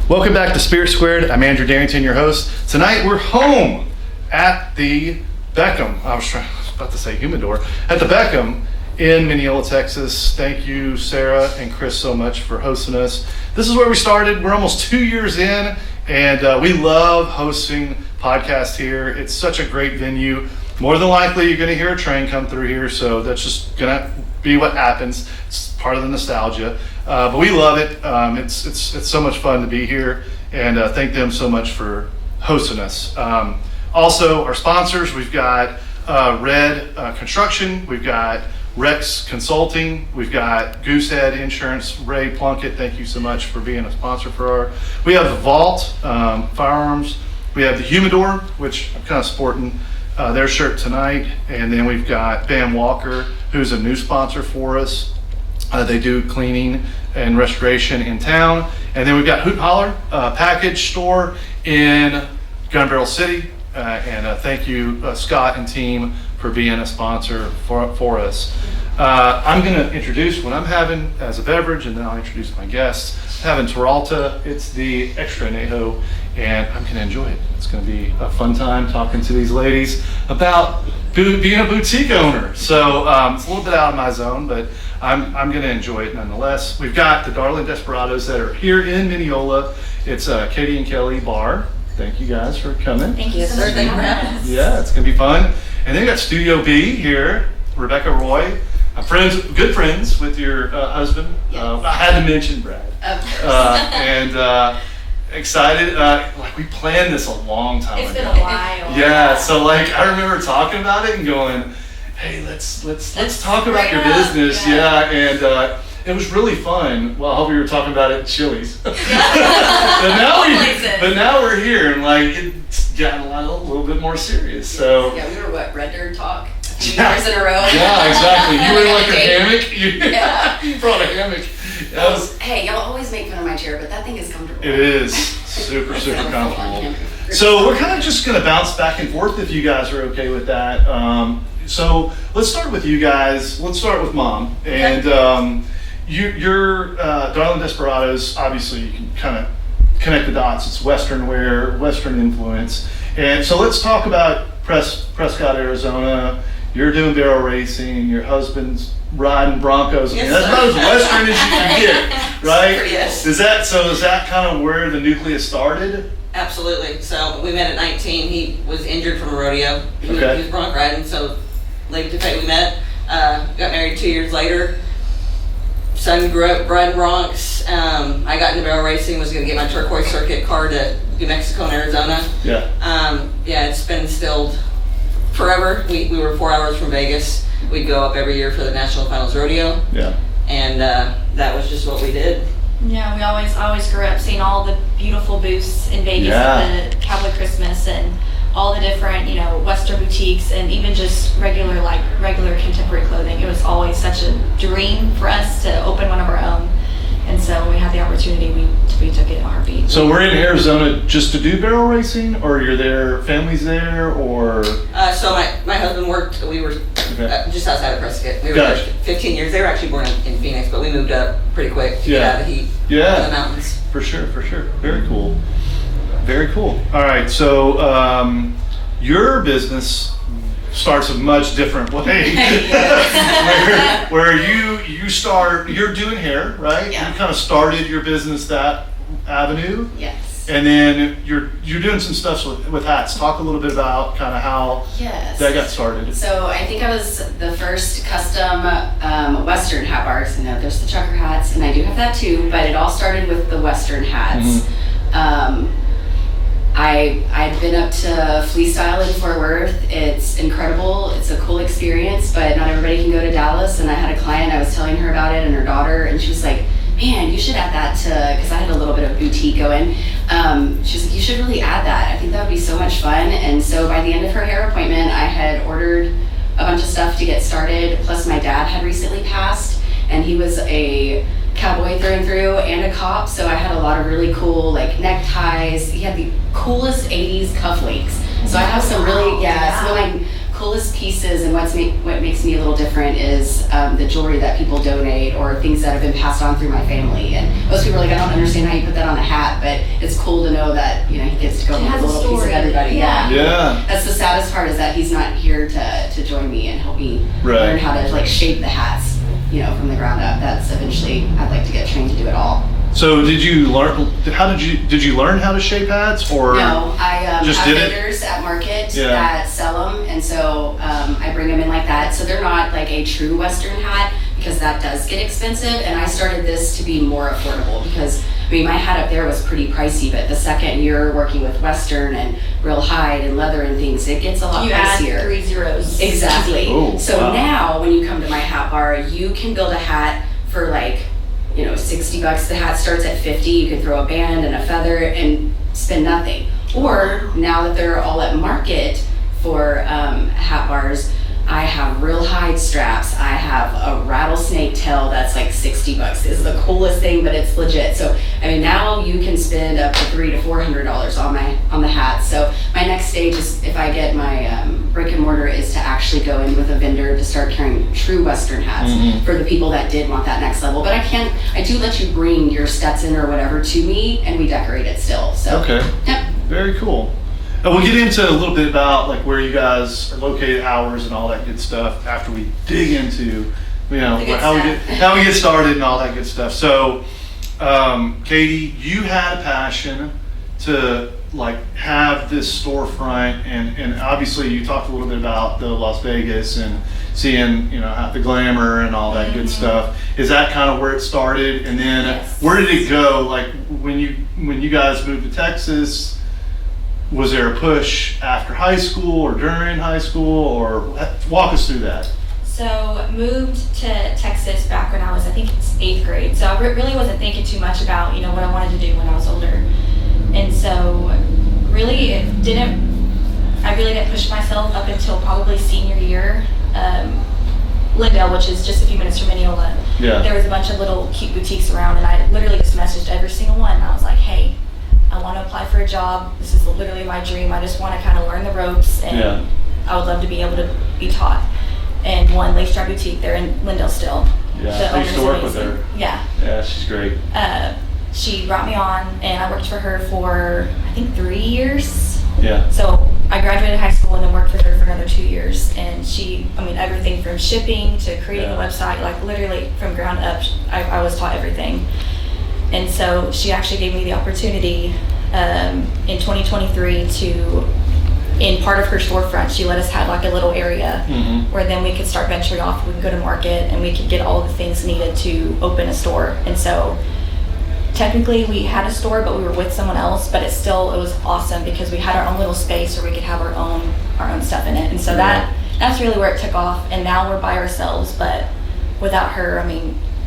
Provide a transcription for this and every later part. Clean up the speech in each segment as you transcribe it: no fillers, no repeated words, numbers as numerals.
Welcome back to Spirit Squared. I'm Andrew Darrington, your host. Tonight we're home at the Beckham. I was about to say Humidor. At the Beckham in Mineola, Texas. Thank you, Sarah and Chris, so much for hosting us. This is where we started. We're almost 2 years in, and we love hosting podcasts here. It's such a great venue. More than likely, you're going to hear a train come through here, so that's just going to be what happens. It's part of the nostalgia. But we love it. It's so much fun to be here, and thank them so much for hosting us. Also, our sponsors, we've got Red Construction, we've got Rex Consulting, we've got Goosehead Insurance, Ray Plunkett, thank you so much for being a sponsor for we have the Vault Firearms, we have the Humidor, which I'm kind of sporting their shirt tonight, and then we've got Bam Walker, who's a new sponsor for us. They do cleaning and restoration in town. And then we've got Hoot Holler package store in Gun Barrel City. And thank you, Scott and team, for being a sponsor for us. I'm going to introduce what I'm having as a beverage, and then I'll introduce my guests. I'm having Terralta. It's the Extra Añejo, and I'm going to enjoy it. It's going to be a fun time talking to these ladies about being a boutique owner. So it's a little bit out of my zone, but I'm going to enjoy it nonetheless. We've got the Darlin Desperdos that are here in Mineola. It's Katie and Kelly Bar. Thank you guys for coming. Thank you, sir. Thank you for having us. Yeah, it's going to be fun. And then we got Studio B here, Rebecca Roy. I'm good friends with your husband. Yes. I had to mention Brad. Of course. And excited. Like we planned this a long time ago. It's been a while. Yeah, so like I remember talking about it and going, hey, let's talk about your business. Yeah, and it was really fun. Well, I hope you were talking about it at Chili's. but now we're here, and like it's gotten a little bit more serious. So yeah, we were Red Dirt Talk a few years in a row. Yeah, exactly. You were in like a hammock. You brought a hammock. Hey, y'all always make fun of my chair, but that thing is comfortable. It is super comfortable. So we're kind of just going to bounce back and forth if you guys are okay with that. So let's start with you guys. Let's start with Mom. And you're Darlin Desperdos. Obviously, you can kind of connect the dots. It's Western wear, Western influence. And so let's talk about Prescott, Arizona. You're doing barrel racing. Your husband's riding Broncos. Yes, that's about as Western as you can get, right? Yes. Is that kind of where the nucleus started? Absolutely. So we met at 19. He was injured from a rodeo. He was bronc riding, so late to fate we met. Got married 2 years later. Son grew up riding broncs. I got into barrel racing, was going to get my turquoise circuit car to New Mexico and Arizona. Yeah, it's been instilled forever. We were 4 hours from Vegas. We'd go up every year for the National Finals Rodeo. Yeah. And that was just what we did. Yeah, we always grew up seeing all the beautiful booths in Vegas at the Cowboy Christmas and all the different, Western boutiques and even just regular contemporary clothing. It was always such a dream for us to open one of our own. And so when we had the opportunity, we took it in a heartbeat. So we're in Arizona just to do barrel racing, or you're there, family's there, or? So my husband worked, we were just outside of Prescott. We were there 15 years. They were actually born in Phoenix, but we moved up pretty quick to get out of the heat in the mountains. For sure. Very cool. All right, so your business starts a much different way. where you're doing hair, right? Yeah. You kind of started your business that avenue. Yes. And then you're doing some stuff with hats. Talk a little bit about kind of how that got started. So I think I was the first custom Western hat bar. So there's the trucker hats, and I do have that too, but it all started with the Western hats. Mm-hmm. I'd been up to Flea Style in Fort Worth. It's incredible. It's a cool experience, but not everybody can go to Dallas. And I had a client, I was telling her about it, and her daughter, and she was like, man, you should add that to, because I had a little bit of boutique going. She was like, you should really add that. I think that would be so much fun. And so by the end of her hair appointment, I had ordered a bunch of stuff to get started. Plus my dad had recently passed, and he was a cowboy through and through and a cop, so I had a lot of really cool neckties. He had the coolest 80s cufflinks. So I have some really some of my coolest pieces and what makes me a little different is the jewelry that people donate or things that have been passed on through my family. And most people are like, I don't understand how you put that on a hat, but it's cool to know that, he gets to go home with a little piece of everybody. Yeah. That's the saddest part, is that he's not here to join me and help me learn how to like shape the hats, from the ground up. That's eventually, I'd like to get trained to do it all. So did you learn how to shape hats, or? No, I just have did vendors at market Yeah. that sell them, and so I bring them in like that. So they're not like a true Western hat, because that does get expensive, and I started this to be more affordable, because my hat up there was pretty pricey, but the second you're working with Western and real hide and leather and things, it gets a lot You pricier. add 3 zeros. Exactly. Oh, So wow. now when you come to my hat bar, you can build a hat for like, $60. The hat starts at 50. You can throw a band and a feather and spend nothing. Or now that they're all at market for hat bars, I have real hide straps. I have a rattlesnake tail that's like $60. This is the coolest thing, but it's legit. So now you can spend up to $300 to $400 on the hats. So my next stage is, if I get my brick and mortar, is to actually go in with a vendor to start carrying true Western hats for the people that did want that next level. But I do let you bring your Stetson or whatever to me, and we decorate it still. So Okay. Yep. Very cool. And we'll get into a little bit about like where you guys are located, hours, and all that good stuff after we dig into, how we get started and all that good stuff. So, Katie, you had a passion to like have this storefront, and obviously you talked a little bit about the Las Vegas and seeing, the glamour and all that good stuff. Is that kind of where it started? And then Yes. where did it go? Like when you guys moved to Texas, was there a push after high school or during high school, or walk us through that? So moved to Texas back when I was, I think it's 8th grade. So I really wasn't thinking too much about, what I wanted to do when I was older. And so really I really didn't push myself up until probably senior year. Lindale, which is just a few minutes from Mineola. Yeah. There was a bunch of little cute boutiques around, and I literally just messaged every single one. And I was like, hey, I want to apply for a job. This is literally my dream. I just want to kind of learn the ropes, and I would love to be able to be taught. And one Lace Strap Boutique, they're in Lindale still. Yeah, The I used to owner's work with amazing. her. Yeah. Yeah, she's great. She brought me on, and I worked for her for, I think, 3 years. Yeah. So I graduated high school and then worked with her for another 2 years. And everything from shipping to creating a website, like literally from ground up, I was taught everything. And so she actually gave me the opportunity in 2023 to, in part of her storefront, she let us have like a little area where then we could start venturing off. We could go to market and we could get all the things needed to open a store. And so technically we had a store, but we were with someone else, but it was awesome because we had our own little space where we could have our own stuff in it. And so that's really where it took off. And now we're by ourselves, but without her,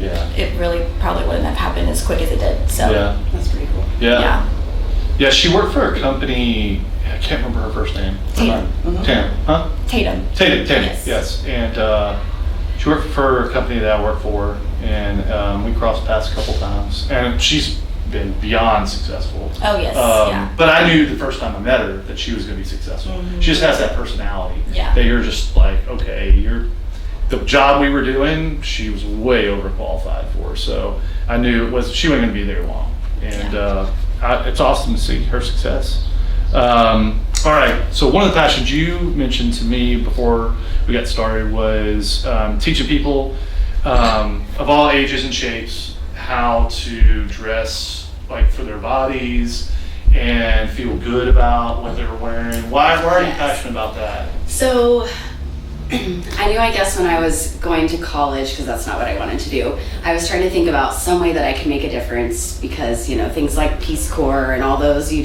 it really probably wouldn't have happened as quick as it did. So That's pretty cool. Yeah, she worked for a company, I can't remember her first name. Tatum. Tatum, yes. And she worked for a company that I worked for, and we crossed paths a couple times. And she's been beyond successful. Oh, yes, But I knew the first time I met her that she was going to be successful. She just has that personality that you're just like, okay, the job we were doing, she was way overqualified for. So I knew she wasn't going to be there long. And it's awesome to see her success. All right, so one of the passions you mentioned to me before we got started was teaching people of all ages and shapes how to dress like for their bodies and feel good about what they're wearing. Why are you passionate about that? So I knew, I guess, when I was going to college, because that's not what I wanted to do, I was trying to think about some way that I could make a difference, because things like Peace Corps and all those, you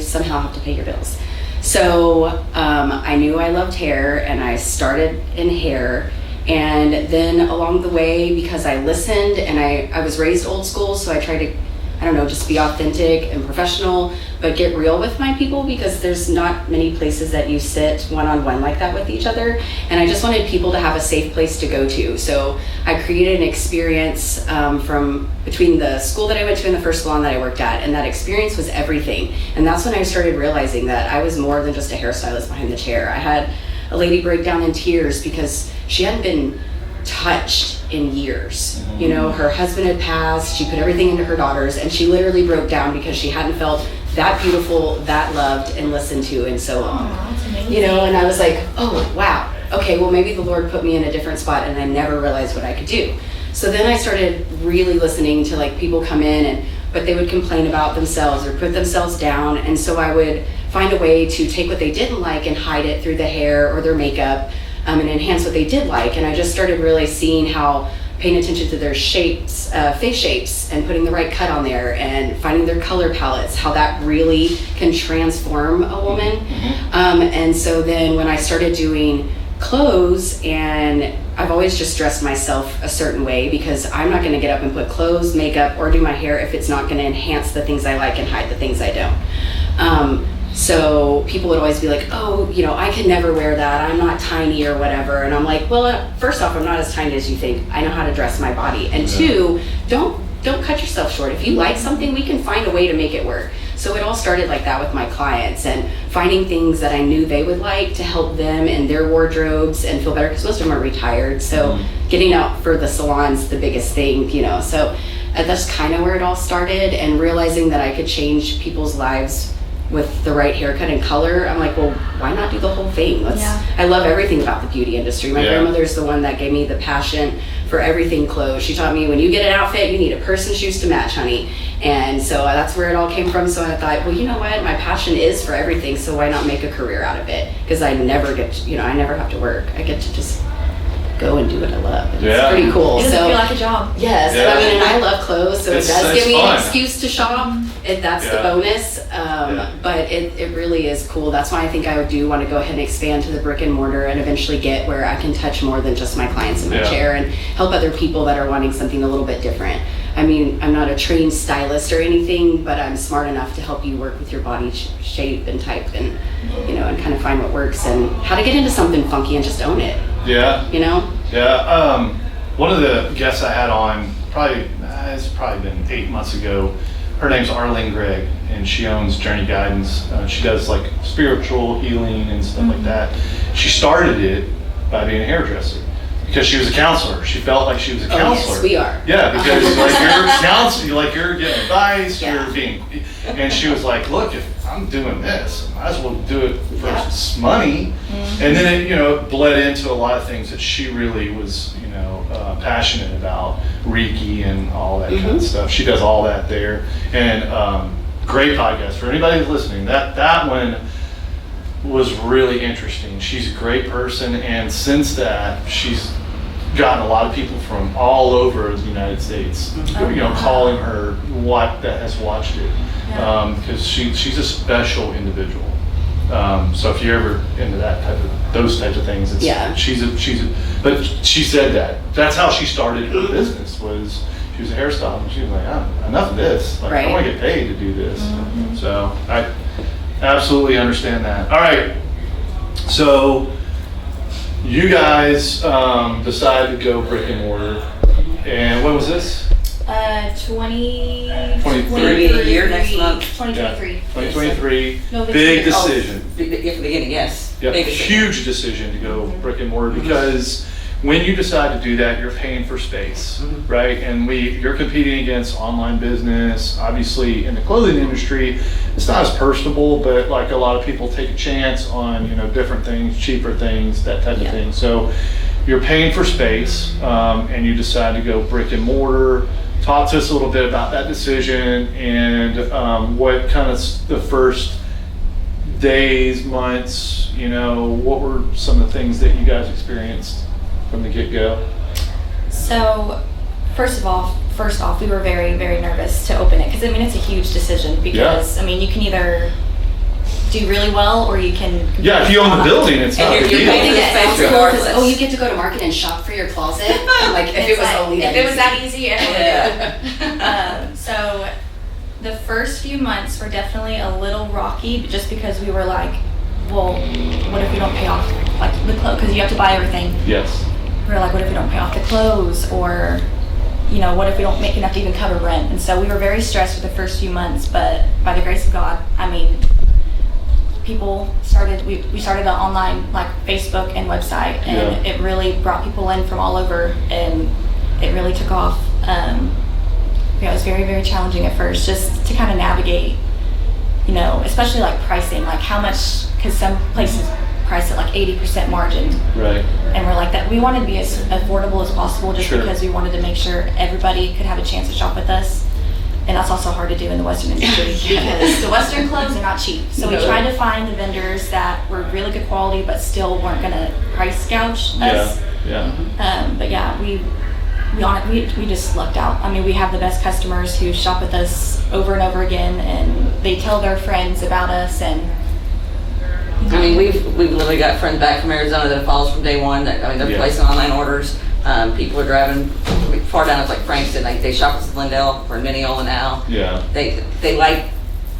somehow have to pay your bills. So I knew I loved hair, and I started in hair. And then along the way, because I listened, and I was raised old school, so I tried to, just be authentic and professional, but get real with my people, because there's not many places that you sit one-on-one like that with each other. And I just wanted people to have a safe place to go to. So I created an experience from between the school that I went to and the first salon that I worked at, and that experience was everything. And that's when I started realizing that I was more than just a hairstylist behind the chair. I had a lady break down in tears because she hadn't been touched in years. You know, her husband had passed, she put everything into her daughters, and she literally broke down because she hadn't felt that beautiful, that loved, and listened to in so long. That's amazing. You know, and I was like, oh, wow. Okay, well, maybe the Lord put me in a different spot, and I never realized what I could do. So then I started really listening to like people come in, but they would complain about themselves or put themselves down. And so I would find a way to take what they didn't like and hide it through the hair or their makeup, and enhance what they did like. And I just started really seeing how paying attention to their shapes, face shapes, and putting the right cut on there and finding their color palettes, how that really can transform a woman. And so then when I started doing clothes, and I've always just dressed myself a certain way because I'm not going to get up and put clothes, makeup, or do my hair if it's not going to enhance the things I like and hide the things I don't. So people would always be like, oh, you know, I could never wear that. I'm not tiny or whatever. And I'm like, well, first off, I'm not as tiny as you think. I know how to dress my body. And two, don't cut yourself short. If you like something, we can find a way to make it work. So it all started like that with my clients and finding things that I knew they would like to help them in their wardrobes and feel better because most of them are retired. So getting out for the salon's the biggest thing, you know. So that's kind of where it all started, and realizing that I could change people's lives with the right haircut and color. I'm like, well, why not do the whole thing? I love everything about the beauty industry. My grandmother's the one that gave me the passion for everything clothes. She taught me when you get an outfit, you need a purse and shoes to match, honey. And so that's where it all came from. So I thought, well, you know what? My passion is for everything, so why not make a career out of it? Because I never get to, I never have to work. I get to just go and do what I love. And it's pretty cool. It doesn't feel like a job. Yes, and I love clothes, so it does give me fun. an excuse to shop. That's the bonus. But it really is cool. That's why I think I do want to go ahead and expand to the brick and mortar and eventually get where I can touch more than just my clients in my chair and help other people that are wanting something a little bit different. I mean, I'm not a trained stylist or anything, but I'm smart enough to help you work with your body shape and type and, and kind of find what works and how to get into something funky and just own it. One of the guests I had on it's probably been 8 months ago. Her name's Darlin, and she owns Journey Guidance. She does like spiritual healing and stuff like that. She started it by being a hairdresser because she was a counselor. She felt like she was a counselor. Yes, we are. Yeah, because like you're counseling, like you're getting advice, you're being, and she was like, look, if I'm doing this, I might as well do it for money. And then it bled into a lot of things that she really was passionate about, Reiki and all that kind of stuff. She does all that there, and great podcast for anybody who's listening. That one was really interesting. She's a great person, and since that, she's gotten a lot of people from all over the United States, calling her that has watched it, because she's a special individual. So if you're ever into those types of things, but she said that's how she started her business. She was a hairstylist, and she was like, enough of this. Like, I want to get paid to do this. So I absolutely understand that. All right, so you guys decided to go brick and mortar, and when was this? 2023 year next month. 2023. 2023. No, big decision. At the beginning, yes. Yep. Big Huge decision to go brick and mortar because when you decide to do that, you're paying for space, right? And you're competing against online business. Obviously, in the clothing industry, it's not as personable, but like a lot of people take a chance on different things, cheaper things, that type of thing. So you're paying for space, and you decide to go brick and mortar. Talk to us a little bit about that decision and what kind of the first days, months, what were some of the things that you guys experienced from the get-go? So, first off, we were very, very nervous to open it because it's a huge decision because you can either do really well or you can if you own the building, it's not a big deal. You get to go to market and shop for your closet. Like if it was that easy. So the first few months were definitely a little rocky just because we were like, well, what if we don't pay off like the clothes, because you have to buy everything. Yes. We were like, what if we don't pay off the clothes, or what if we don't make enough to even cover rent? And so we were very stressed for the first few months, but by the grace of God, people started, we started an online like Facebook and website, and it really brought people in from all over, and it really took off. It was very, very challenging at first just to kind of navigate, especially like pricing, like how much, because some places price at like 80% margin. Right. And we're like that. We wanted to be as affordable as possible just because we wanted to make sure everybody could have a chance to shop with us. And that's also hard to do in the Western industry because the Western clothes are not cheap. So we tried to find the vendors that were really good quality but still weren't going to price gouge us. But yeah, we just lucked out. I mean, we have the best customers who shop with us over and over again, and they tell their friends about us. And I mean, we've literally got friends back from Arizona that follow us from day one. They're placing online orders. People are driving far down as like Frankston. They shop us in Glendale or Mineola now. Yeah. They like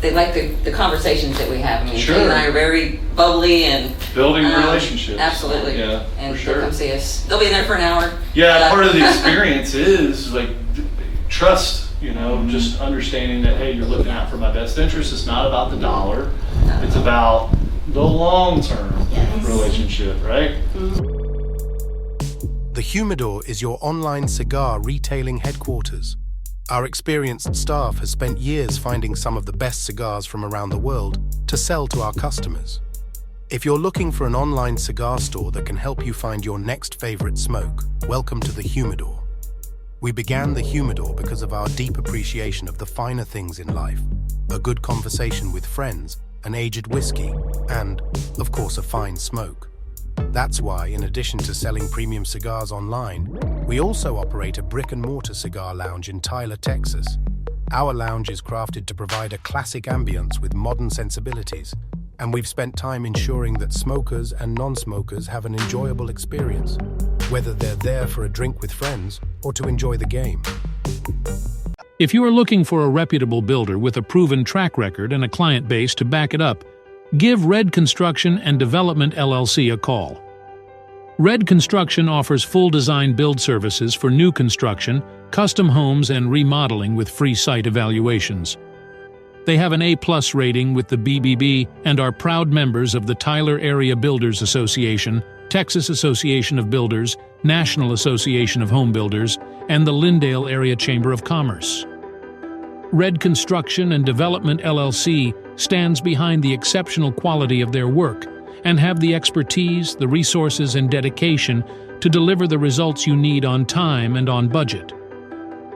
the conversations that we have. I mean, Jay and I are very bubbly and building relationships. Absolutely. Yeah. And they'll come see us. They'll be in there for an hour. Yeah. Part of the experience is like trust. Just understanding that, hey, you're looking out for my best interest. It's not about the dollar. It's about the long-term relationship, right? Mm-hmm. The Humidor is your online cigar retailing headquarters. Our experienced staff has spent years finding some of the best cigars from around the world to sell to our customers. If you're looking for an online cigar store that can help you find your next favorite smoke, welcome to the Humidor. We began the Humidor because of our deep appreciation of the finer things in life, a good conversation with friends, an aged whiskey, and, of course, a fine smoke. That's why, in addition to selling premium cigars online, we also operate a brick-and-mortar cigar lounge in Tyler, Texas. Our lounge is crafted to provide a classic ambience with modern sensibilities, and we've spent time ensuring that smokers and non-smokers have an enjoyable experience, whether they're there for a drink with friends or to enjoy the game. If you are looking for a reputable builder with a proven track record and a client base to back it up, give Red Construction and Development LLC a call. Red Construction offers full design build services for new construction, custom homes, and remodeling with free site evaluations. They have an A+ rating with the BBB and are proud members of the Tyler Area Builders Association, Texas Association of Builders, National Association of Home Builders, and the Lindale Area Chamber of Commerce. Red Construction and Development LLC stands behind the exceptional quality of their work and have the expertise, the resources, and dedication to deliver the results you need on time and on budget.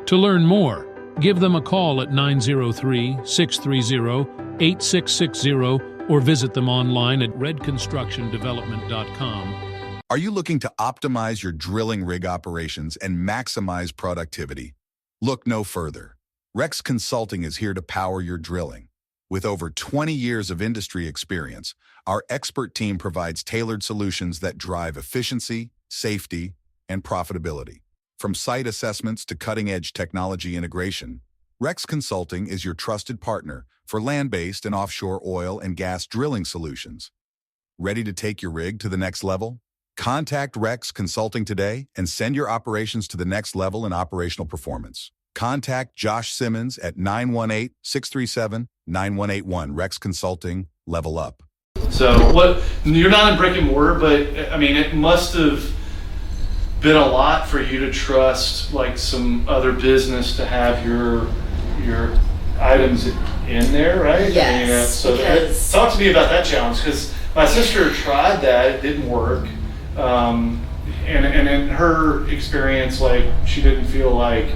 To learn more, give them a call at 903-630-8660 or visit them online at redconstructiondevelopment.com. Are you looking to optimize your drilling rig operations and maximize productivity? Look no further. Rex Consulting is here to power your drilling. With over 20 years of industry experience, our expert team provides tailored solutions that drive efficiency, safety, and profitability. From site assessments to cutting-edge technology integration, Rex Consulting is your trusted partner for land-based and offshore oil and gas drilling solutions. Ready to take your rig to the next level? Contact Rex Consulting today and send your operations to the next level in operational performance. Contact Josh Simmons at 918-637-9181. Rex Consulting, level up. So you're not in brick and mortar, but I mean, it must have been a lot for you to trust like some other business to have your items in there, right? Yes. Talk to me about that challenge, because my sister tried that, it didn't work. And in her experience, like, she didn't feel like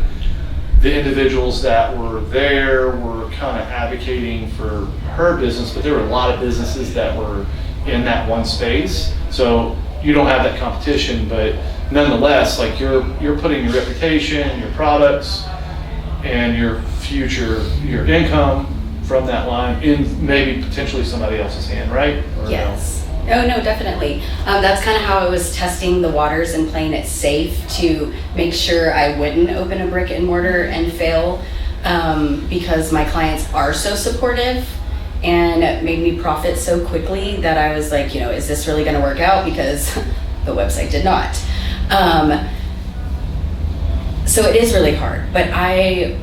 the individuals that were there were kind of advocating for her business, but there were a lot of businesses that were in that one space. So you don't have that competition, but nonetheless, like, you're putting your reputation, your products, and your future, your income from that line in maybe potentially somebody else's hand, right? Or yes. No, definitely. That's kind of how I was testing the waters and playing it safe to make sure I wouldn't open a brick and mortar and fail, because my clients are so supportive and it made me profit so quickly that I was like, is this really going to work out? Because the website did not. So it is really hard, but I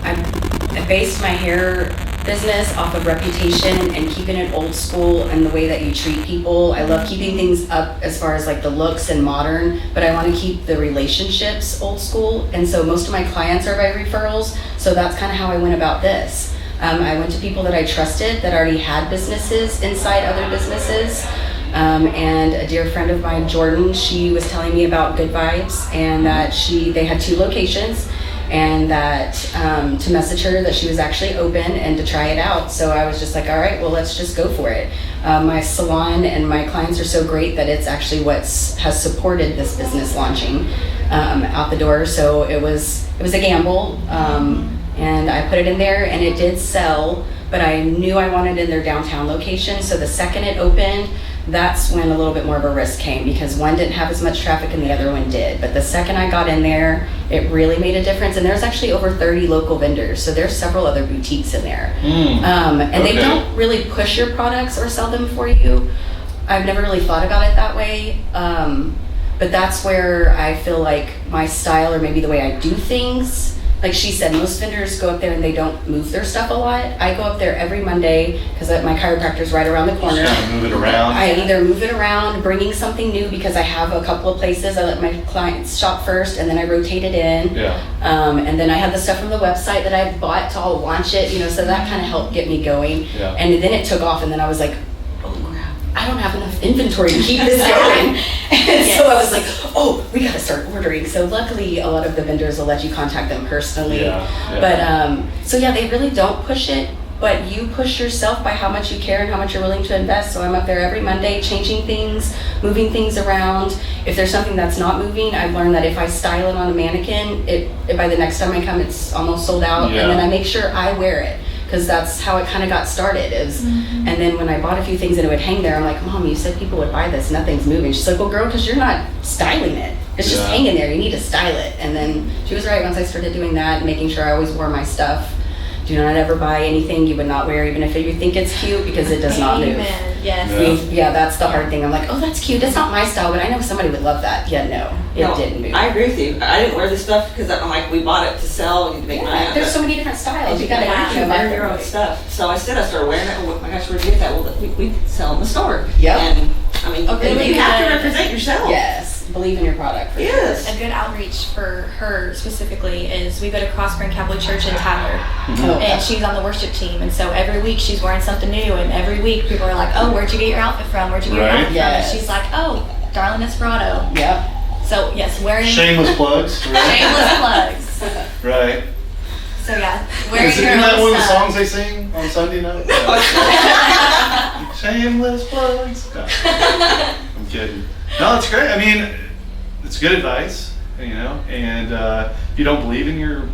based my hair business off of reputation and keeping it old school and the way that you treat people. I love keeping things up as far as like the looks and modern, but I want to keep the relationships old school. And so most of my clients are by referrals. So that's kind of how I went about this. I went to people that I trusted that already had businesses inside other businesses. And a dear friend of mine, Jordan, she was telling me about Good Vibes and that they had 2 locations. And that to message her that she was actually open and to try it out. So I was just like, all right, well, let's just go for it. My salon and my clients are so great that it's actually has supported this business launching out the door. So it was a gamble, and I put it in there, and it did sell. But I knew I wanted it in their downtown location. So the second it opened, that's when a little bit more of a risk came, because one didn't have as much traffic and the other one did. But the second I got in there, it really made a difference. And there's actually over 30 local vendors, so there's several other boutiques in there. And they don't really push your products or sell them for you. I've never really thought about it that way. But that's where I feel like my style, or maybe the way I do things, like she said, most vendors go up there and they don't move their stuff a lot. I go up there every Monday because my chiropractor's right around the corner. Just kind of move it around. I either move it around, bringing something new, because I have a couple of places. I let my clients shop first, and then I rotate it in. Yeah. And then I have the stuff from the website that I bought to all launch it, so that kind of helped get me going. Yeah. And then it took off, and then I was like, oh crap, I don't have enough inventory to keep this going. And so I was like, oh, we gotta start ordering. So luckily, a lot of the vendors will let you contact them personally. Yeah. But so yeah, they really don't push it, but you push yourself by how much you care and how much you're willing to invest. So I'm up there every Monday changing things, moving things around. If there's something that's not moving, I've learned that if I style it on a mannequin, it by the next time I come, it's almost sold out. Yeah. And then I make sure I wear it, because that's how it kind of got started. And then when I bought a few things and it would hang there, I'm like, Mom, you said people would buy this, nothing's moving. She's like, well, girl, because you're not styling it. It's just hanging there, you need to style it. And then she was right. Once I started doing that, making sure I always wore my stuff. Do not ever buy anything you would not wear, even if you think it's cute, because it does not move. Yes. Yeah, that's the hard thing. I'm like, oh, that's cute. That's not my style, but I know somebody would love that. Yeah, no, it didn't move. I agree with you. I didn't wear this stuff because I'm like, we bought it to sell. We need to make money. There's so many different styles. You gotta wear your own stuff. So I started wearing it. Oh my gosh, where'd you get that? Well, we sell in the store. Yep. And I mean, Okay, you have to represent yourself. Yes. Believe in your product. Yes. A good outreach for her specifically is we go to Cross Grand Catholic Church in Tyler, and she's on the worship team, and so every week she's wearing something new, and every week people are like, oh, where'd you get your outfit from? Where'd you get your outfit from? And she's like, oh, Darlin Desperado. Yep. So yes, wearing Shameless plugs. Right? shameless plugs. Right. So yeah, wearing Isn't your that own one of the stuff. songs they sing on Sunday night? Shameless plugs. No. I'm kidding. No, it's great. I mean, it's good advice, and if you don't believe in your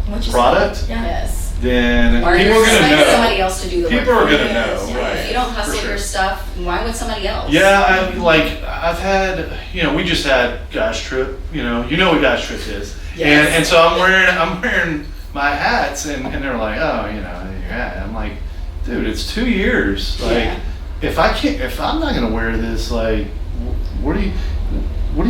What you product, say. Yeah. Yes. then Or people you're are going to letting know. somebody else to do the work. People are for you. going to know, Yeah. right? If you don't for hustle sure. your stuff, why would somebody else? Yeah, I've had, we just had Guys Trip, you know what Guys Trip is. Yes. And so I'm wearing my hats, and they're like, oh, your hat. I'm like, dude, it's 2 years. Like, Yeah. if I'm not gonna wear this, like, what do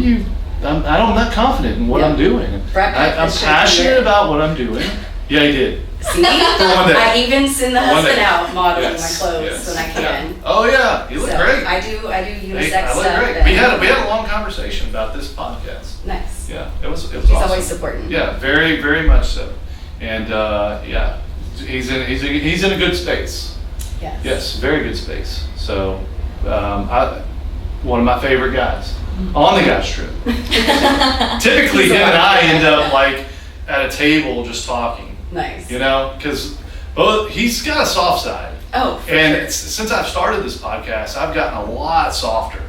you? I'm not confident in what Yep. I'm doing. Brett I'm is passionate shaking about what I'm doing. Yeah, I did. See? one day. I even send the One husband day. out modeling Yes, my clothes yes, when I can. yeah. Oh yeah, you look So, great. I do unisex Hey, I look stuff. great. and- We had a long conversation about this podcast. Nice. Yeah, it was He's awesome. always supporting. Yeah, very, very much so. And yeah, he's in a good space. Yes. Yes, very good space. So, one of my favorite guys on the Guys Trip. Typically, him and I end up like at a table just talking. Nice. Because he's got a soft side. Oh, for And sure. since I've started this podcast, I've gotten a lot softer.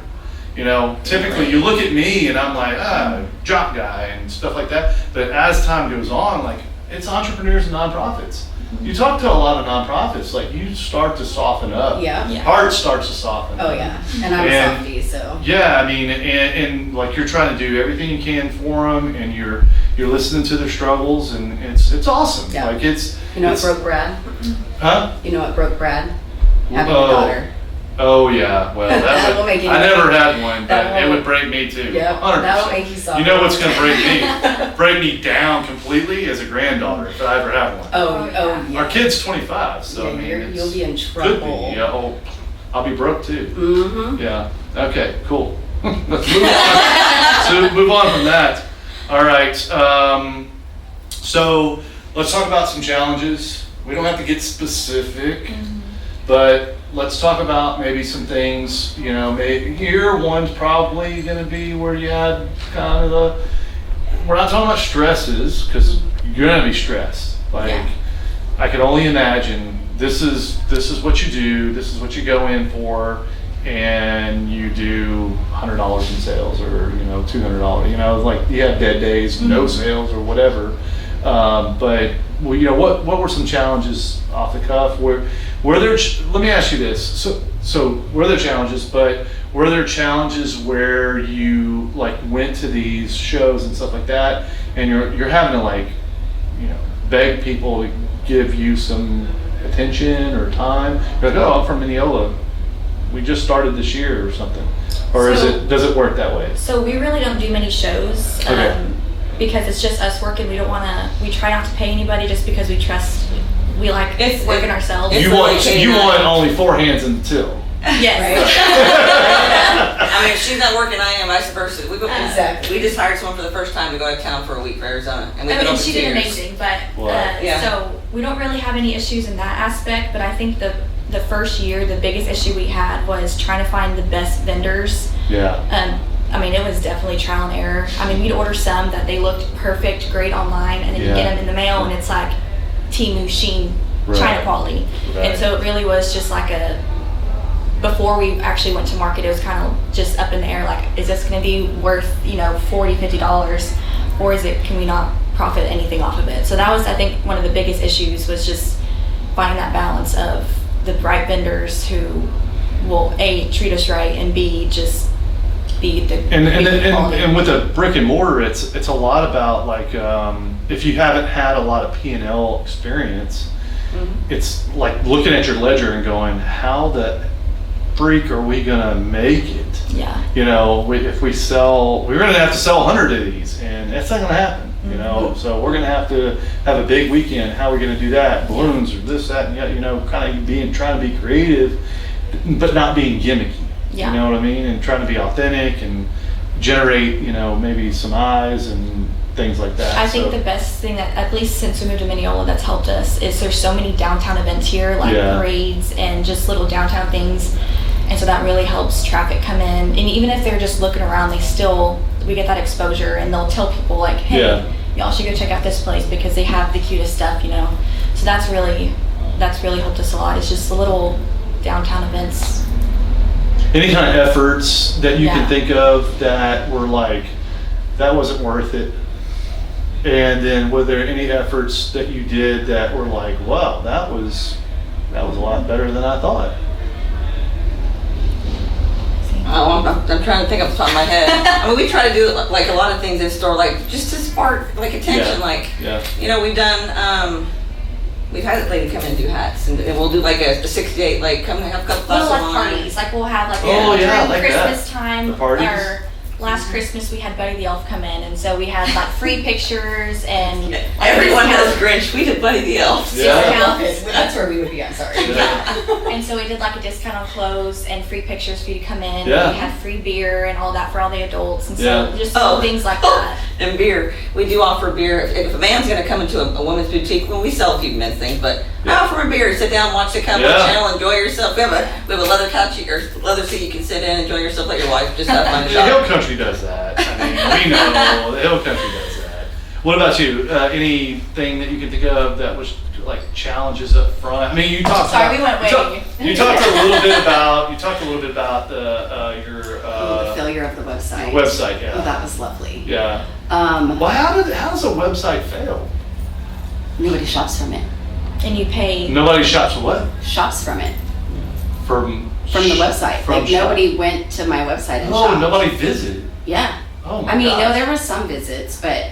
Typically you look at me and I'm like, jock guy and stuff like that. But as time goes on, like, it's entrepreneurs and nonprofits. You talk to a lot of nonprofits, like, you start to soften up. Yeah. Yeah. Heart starts to soften up. Oh yeah. And I'm a And- softie, so. Yeah, I mean, and like, you're trying to do everything you can for them, and you're listening to their struggles, and it's awesome. Yeah. Like, it's You know what it's, broke Brad? huh? You know what broke Brad? Having Oh. a daughter. Oh yeah, well That would, will make you I never happy. had one, That but it will- would break me too. Yep, 100%. that'll make you soft. You know what's gonna break me? Break me down completely as a granddaughter if I ever have one. Oh yeah. Our kid's 25, so Yeah, I mean, you'll it's- be in could trouble. be. Yeah, oh, I'll be broke too. Mm-hmm. Yeah. Okay. Cool. Let's move on. So move on from that. All right. So let's talk about some challenges. We don't have to get specific, but let's talk about maybe some things. You know, maybe year one's probably going to be where you had kind of the. We're not talking about stresses because you're going to be stressed. Like Yeah. I could only imagine. This is what you do. This is what you go in for. And you do $100 in sales, or $200. Like you have dead days, no sales, or whatever. But what were some challenges off the cuff? Were there? Let me ask you this. So were there challenges? But were there challenges where you like went to these shows and stuff like that, and you're having to beg people to give you some attention or time? You're like, oh, I'm from Mineola. We just started this year or something, or does it work that way? So we really don't do many shows because it's just us working. We try not to pay anybody just because we trust. We like working ourselves. You want only 4 hands in the till. Yes. I mean, if she's not working, I am, vice versa. Exactly. We just hired someone for the first time to go out of town for a week for Arizona. And we've been open she 2 did years. amazing, but Yeah. so we don't really have any issues in that aspect. But I think the first year, the biggest issue we had was trying to find the best vendors. Yeah. I mean, it was definitely trial and error. I mean, we'd order some that they looked perfect, great online, and then you get them in the mail, and it's like Temu, Shein, China quality. Right. And so it really was just like before we actually went to market, it was kind of just up in the air, like, is this going to be worth, $40, $50, or can we not profit anything off of it? So that was, I think, one of the biggest issues was just finding that balance of the right vendors who will A, treat us right, and B, just be the quality. And with a brick and mortar, it's a lot about like if you haven't had a lot of P&L experience, it's like looking at your ledger and going, how the freak are we gonna make it? Yeah. If we're gonna have to sell 100 of these, and that's not gonna happen. So we're gonna have to have a big weekend. How are we gonna do that? Balloons or this, that, and kind of trying to be creative, but not being gimmicky. Yeah. You know what I mean? And trying to be authentic and generate, maybe some eyes and things like that. I think the best thing that, at least since we moved to Mineola, that's helped us is there's so many downtown events here, like parades and just little downtown things. And so that really helps traffic come in. And even if they're just looking around, we get that exposure, and they'll tell people like, hey, y'all should go check out this place because they have the cutest stuff, So that's really helped us a lot. It's just the little downtown events. Any kind of efforts that you can think of that were like, that wasn't worth it? And then were there any efforts that you did that were like, wow, that was a lot better than I thought? I'm trying to think off the top of my head. I mean, we try to do like a lot of things in store, like just to spark like attention. We've done. We've had a lady come in and do hats, and we'll do like a 6 to 8, like come and have a couple glasses of wine. Parties, like we'll have like like during Christmas that. time. The parties. Or last Christmas we had Buddy the Elf come in, and so we had like free pictures and Everyone does Grinch. We did Buddy the Elf. That's where we would be. I'm sorry. And so we did like a discount on clothes and free pictures for you to come in. Yeah. And we had free beer and all that for all the adults, and so just little things like that. And beer. We do offer beer. If a man's going to come into a women's boutique, well, we sell a few men's things, but I offer a beer. Sit down, watch the Comedy Channel, enjoy yourself. We have a leather couch or leather seat you can sit in, enjoy yourself, let your wife just have fun and The Hill shop. Country does that. I mean, we know the Hill Country does that. What about you? Anything that you can think of that was like challenges up front? I mean, you talked. Sorry, we went way. You talked a little bit about. Your The failure of the website. your website. Yeah. Oh, that was lovely. Yeah. Well, how does a website fail? Nobody shops from it. And you pay. Nobody shops what? Shops from it. From the website. From Like nobody went to my website and Oh, shopped. nobody visited. Yeah. Oh my I mean, gosh. no, there were some visits, but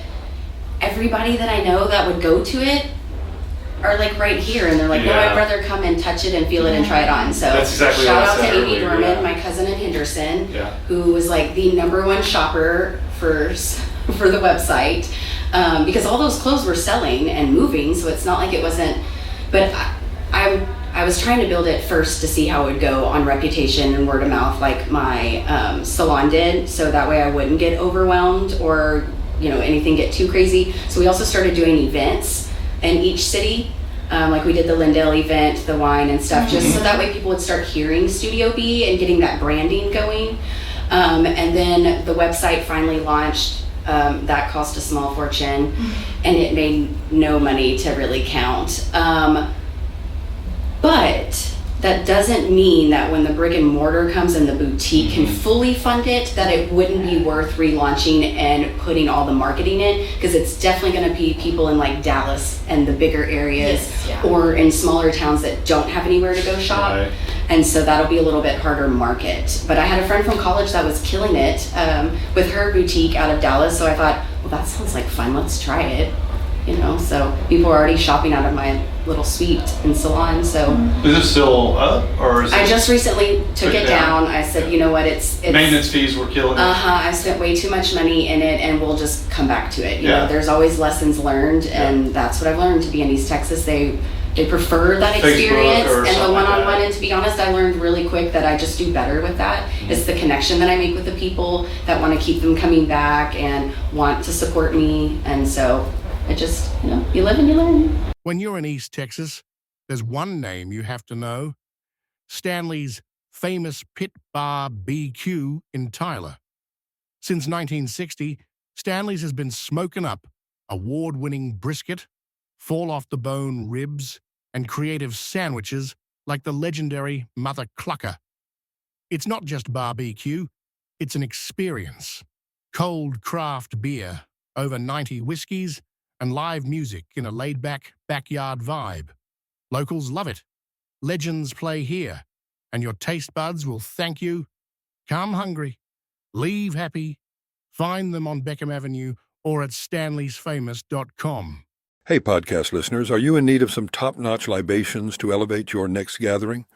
everybody that I know that would go to it are like right here, and they're like, no, Yeah. I'd rather come and touch it and feel it and try it on. So That's exactly shout what I out to said Amy earlier, Dorman, yeah. my cousin in Henderson, Yeah. who was like the #1 shopper for the website, because all those clothes were selling and moving, so it's not like it wasn't. But I was trying to build it first to see how it would go on reputation and word of mouth, like my salon did, so that way I wouldn't get overwhelmed or anything get too crazy. So we also started doing events in each city, like we did the Lindale event, the wine and stuff, just so that way people would start hearing Studio B and getting that branding going. And then the website finally launched. That cost a small fortune, and it made no money to really count. But that doesn't mean that when the brick and mortar comes and the boutique can fully fund it, that it wouldn't be worth relaunching and putting all the marketing in, because it's definitely going to be people in like Dallas and the bigger areas, Yes, yeah. or in smaller towns that don't have anywhere to go shop. Right. And so that'll be a little bit harder market. But I had a friend from college that was killing it with her boutique out of Dallas. So I thought, well, that sounds like fun. Let's try it. So people are already shopping out of my little suite and salon. So Is it still up, or is it? I just recently took it down. I said, you know what, it's Maintenance fees were killing it. I spent way too much money in it, and we'll just come back to it. You know, there's always lessons learned, and that's what I've learned. To be in East Texas, they prefer that Facebook experience or and the something like one-on-one. that. And to be honest, I learned really quick that I just do better with that. It's the connection that I make with the people that want to keep them coming back and want to support me. And so it just, you live and you learn. When you're in East Texas, there's one name you have to know: Stanley's famous Pit Bar BQ in Tyler. Since 1960, Stanley's has been smoking up award-winning brisket, fall-off-the-bone ribs, and creative sandwiches like the legendary Mother Clucker. It's not just barbecue, it's an experience. Cold craft beer, over 90 whiskeys, and live music in a laid-back backyard vibe. Locals love it. Legends play here, and your taste buds will thank you. Come hungry, leave happy. Find them on Beckham Avenue or at stanleysfamous.com. Hey, podcast listeners, are you in need of some top-notch libations to elevate your next gathering?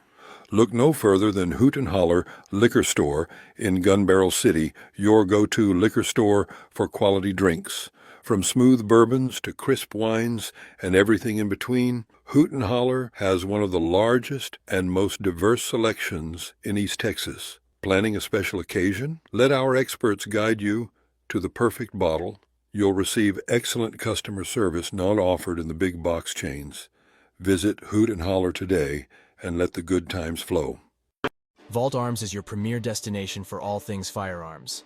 Look no further than Hoot and Holler Liquor Store in Gun Barrel City, your go-to liquor store for quality drinks. From smooth bourbons to crisp wines and everything in between, Hoot and Holler has one of the largest and most diverse selections in East Texas. Planning a special occasion? Let our experts guide you to the perfect bottle. You'll receive excellent customer service not offered in the big box chains. Visit Hoot and Holler today and let the good times flow. Vault Arms is your premier destination for all things firearms.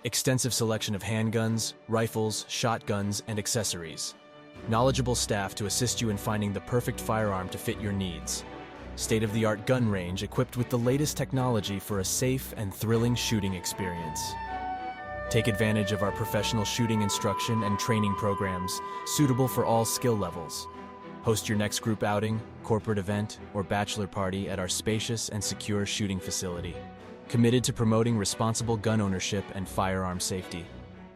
Extensive selection of handguns, rifles, shotguns, and accessories. Knowledgeable staff to assist you in finding the perfect firearm to fit your needs. State-of-the-art gun range equipped with the latest technology for a safe and thrilling shooting experience. Take advantage of our professional shooting instruction and training programs suitable for all skill levels. Host your next group outing, corporate event, or bachelor party at our spacious and secure shooting facility. Committed to promoting responsible gun ownership and firearm safety.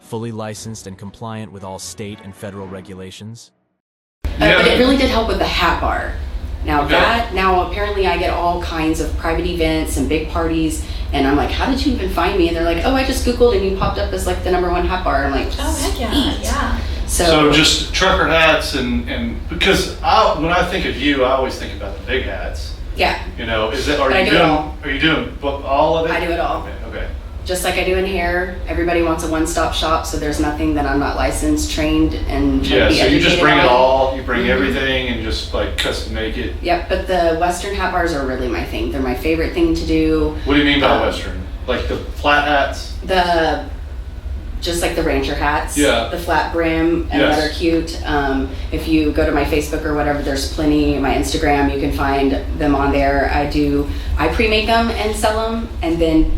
Fully licensed and compliant with all state and federal regulations. But it really did help with the hat bar. Now apparently I get all kinds of private events and big parties, and I'm like, how did you even find me? And they're like, oh, I just Googled and you popped up as like the #1 hat bar. I'm like, Oh, heck yeah, sweet. yeah. So just trucker hats and because when I think of you, I always think about the big hats. Yeah, Are But I do it all. Are you doing all of it? I do it all. Okay. Just like I do in hair. Everybody wants a one-stop shop, so there's nothing that I'm not licensed, trained, and Yeah, be so you just educated bring it on. all, you bring everything and just like custom make it. Yep, but the Western hat bars are really my thing. They're my favorite thing to do. What do you mean by Western? Like the flat hats? Just like the rancher hats, Yeah. the flat brim, and Yes. that are cute. If you go to my Facebook or whatever, there's plenty. My Instagram, you can find them on there. I pre-make them and sell them,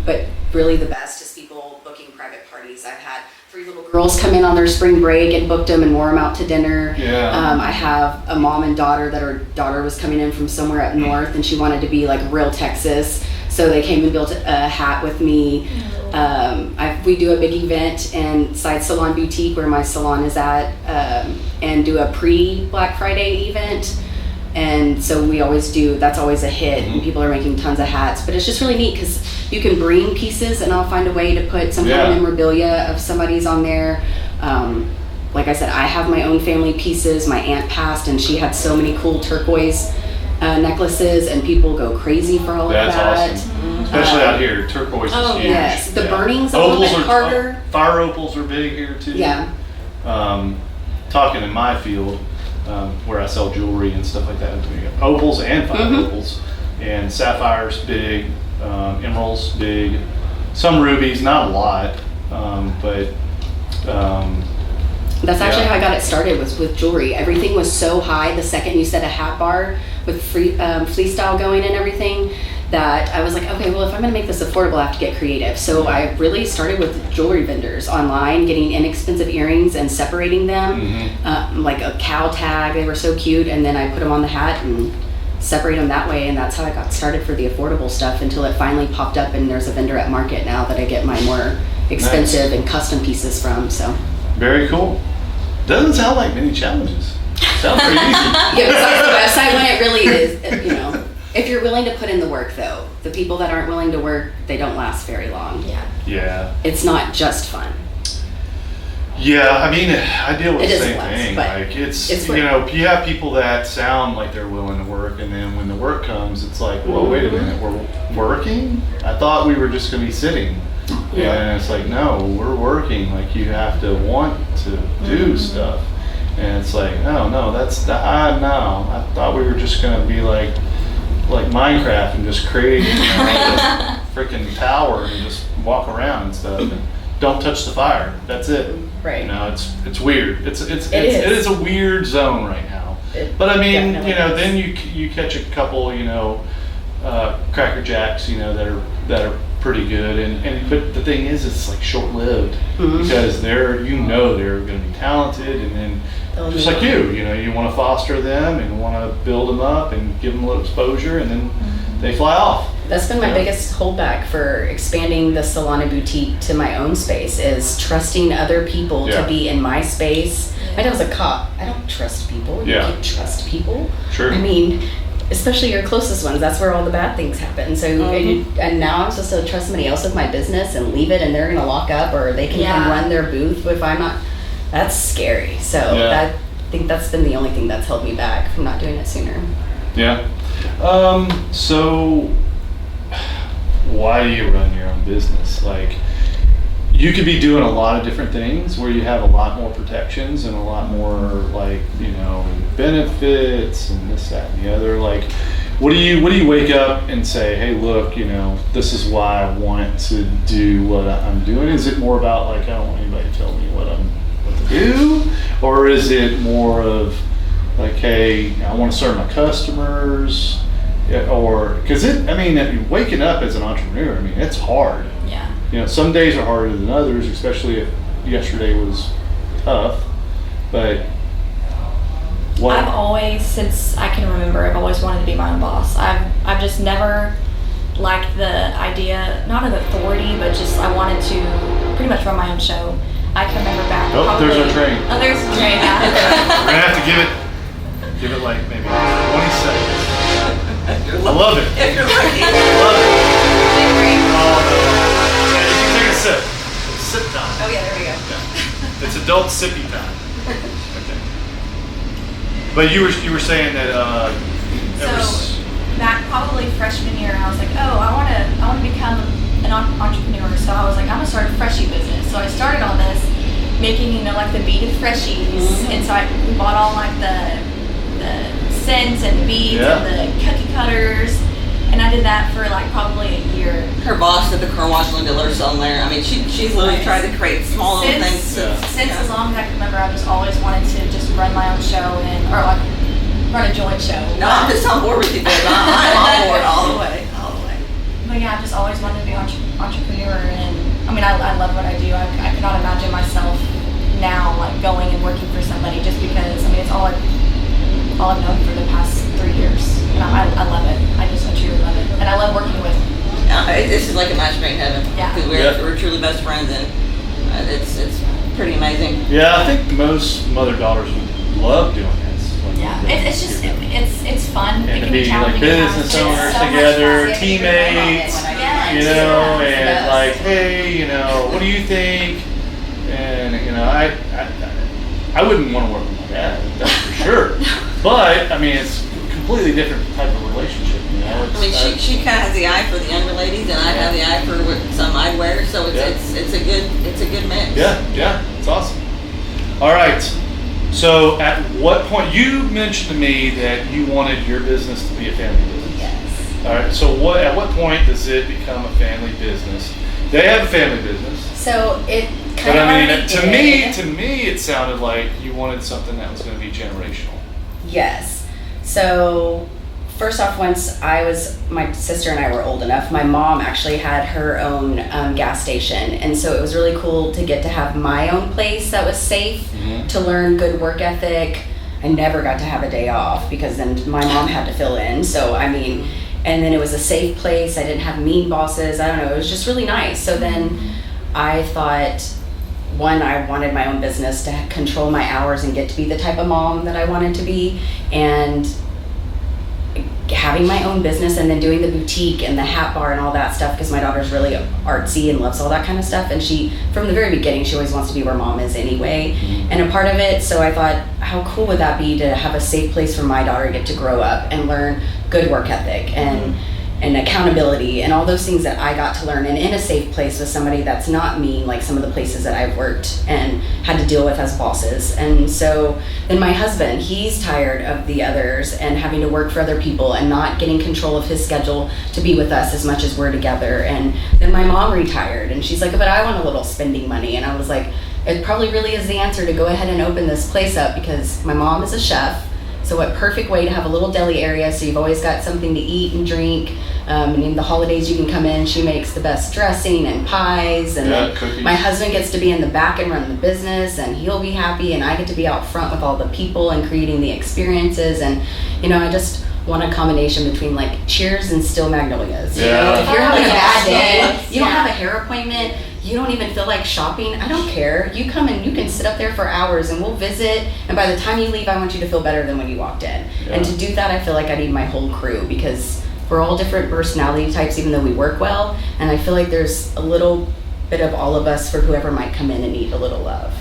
but really the best is people booking private parties. I've had 3 little girls come in on their spring break and booked them and wore them out to dinner. Yeah. I have a mom and daughter that her daughter was coming in from somewhere up north, and she wanted to be like real Texas. So they came and built a hat with me. We do a big event inside Salon Boutique where my salon is at, and do a pre-Black Friday event And so we always do, that's always a hit, and people are making tons of hats. But it's just really neat because you can bring pieces, and I'll find a way to put some kind of memorabilia of somebody's on there. Like I said, I have my own family pieces. My aunt passed, and she had so many cool turquoise necklaces, and people go crazy for all of that. That's awesome. Especially out here, turquoise is huge. Yes, the burning's a little bit harder. Fire opals are big here too. Yeah. Talking in my field, where I sell jewelry and stuff like that, opals and fire opals, and sapphires big, emeralds big, some rubies, not a lot, but that's actually how I got it started, was with jewelry. Everything was so high the second you set a hat bar with fleece style going and everything, that I was like, okay, well, if I'm gonna make this affordable, I have to get creative. So I really started with jewelry vendors online, getting inexpensive earrings and separating them, like a cow tag, they were so cute, and then I put them on the hat and separate them that way, and that's how I got started for the affordable stuff, until it finally popped up, and there's a vendor at Market now that I get my more expensive and custom pieces from, so. Very cool. Doesn't sound like many challenges. Sounds pretty easy. Yeah, besides the website, when it really is, you know. If you're willing to put in the work, though, the people that aren't willing to work, they don't last very long. Yeah. It's not just fun. Yeah, I mean, I deal with It the is same fun, thing. but Like it's work. you know, you have people that sound like they're willing to work, and then when the work comes, it's like, well, wait a minute, we're working? I thought we were just going to be sitting. And it's like, no, we're working. Like, you have to want to do stuff. And it's like, no, that's no. I thought we were just going to be like Minecraft and just create a freaking tower and just walk around and stuff. And don't touch the fire. That's it. Right. You know, it's weird. It is a weird zone right now. But I mean, you know, then you catch a couple, you know, Cracker Jacks, you know, that are pretty good, and but the thing is, it's like short-lived, because they're going to be talented, and then just like you know, you want to foster them and want to build them up and give them a little exposure, and then they fly off. That's been my biggest holdback for expanding the salon and boutique to my own space, is trusting other people to be in my space. My dad was a cop. I don't trust people. You can't trust people. Sure. I mean, especially your closest ones, that's where all the bad things happen. So, and now I'm supposed to trust somebody else with my business and leave it, and they're gonna lock up, or they can come run their booth if I'm not. That's scary. So I think that's been the only thing that's held me back from not doing it sooner. Yeah. So why do you run your own business? Like, you could be doing a lot of different things where you have a lot more protections and a lot more, like, you know, benefits and this, that, and the other. Like, what do you wake up and say, hey, look, you know, this is why I want to do what I'm doing? Is it more about, like, I don't want anybody to tell me what to do? Or is it more of, like, hey, I want to serve my customers? Or, because waking up as an entrepreneur, I mean, it's hard. Yeah. You know, some days are harder than others, especially if yesterday was tough. But I've always, since I can remember, I've always wanted to be my own boss. I've just never liked the idea, not of authority, but just I wanted to pretty much run my own show. I can remember back. Oh, probably, there's our train. Oh, there's the train. Yeah. We're gonna have to give it like maybe 20 seconds. I love it. If you're lucky. I love it. Oh, no. Yeah, you can take a sip. It's sip time. Oh yeah, there we go. Yeah. It's adult sippy time. Okay. But you were saying that So back probably freshman year, I was like, oh, I want to become an entrepreneur. So I was like, I'm gonna start a freshie business. So I started on this, making, you know, like the beaded freshies, and so we bought all like the scents and the beads and the cookie cutters, and I did that for like probably a year. Her boss at the car wash Linda let her sell there. I mean, she's literally tried to create small little things. Since as long as I can remember, I just always wanted to just run my own show or like run a joint show. No, I'm just on board with you, babe. I'm on board all the way. But yeah, I just always wanted to be an entrepreneur, and I mean, I love what I do. I could not imagine myself now like going and working for somebody, just because, I mean, it's all I've known for the past 3 years, and I love it. I truly love it, and I love working with. This is like a match made in heaven. Yeah. Because we're truly best friends, and it's pretty amazing. Yeah, I think most mother-daughters would love doing this. Like, Yeah. It's just it's fun. And It to can be like challenging. business It's owners so much together, fun. teammates, Yes. you know, Yes. and Yes. like, hey, you know, what do you think? And you know, I wouldn't want to work with my dad, that's for sure. But I mean, it's a completely different type of relationship. You know, I mean, she kind of has the eye for the younger ladies, and I have the eye for what some I'd wear. So it's a good mix. Yeah, it's awesome. All right. So, at what point you mentioned to me that you wanted your business to be a family business? Yes. All right. So, at what point does it become a family business? They have a family business. So it But kind of I mean, already did. to me, it sounded like you wanted something that was going to be generational. Yes. So first off, once my sister and I were old enough, my mom actually had her own gas station. And so it was really cool to get to have my own place that was safe, to learn good work ethic. I never got to have a day off because then my mom had to fill in. So, I mean, and then it was a safe place. I didn't have mean bosses. I don't know. It was just really nice. So then I thought, one, I wanted my own business to control my hours and get to be the type of mom that I wanted to be. And having my own business and then doing the boutique and the hat bar and all that stuff, because my daughter's really artsy and loves all that kind of stuff. And she, from the very beginning, she always wants to be where mom is anyway, and a part of it. So I thought, how cool would that be to have a safe place for my daughter to get to grow up and learn good work ethic and accountability and all those things that I got to learn, and in a safe place with somebody that's not mean like some of the places that I've worked and had to deal with as bosses. And so then my husband, he's tired of the others and having to work for other people and not getting control of his schedule to be with us as much as we're together. And then my mom retired and she's like, but I want a little spending money. And I was like, it probably really is the answer to go ahead and open this place up, because my mom is a chef. So what perfect way to have a little deli area so you've always got something to eat and drink. And in the holidays you can come in, she makes the best dressing and pies, and then cookies. my husband gets to be in the back and run the business, and he'll be happy, and I get to be out front with all the people and creating the experiences. And you know, I just want a combination between like Cheers and Still Magnolias. You know, if you're having a bad day, you don't have a hair appointment, you don't even feel like shopping, I don't care. You come and you can sit up there for hours and we'll visit, and by the time you leave, I want you to feel better than when you walked in. And to do that, I feel like I need my whole crew, because we're all different personality types, even though we work well, and I feel like there's a little bit of all of us for whoever might come in and need a little love.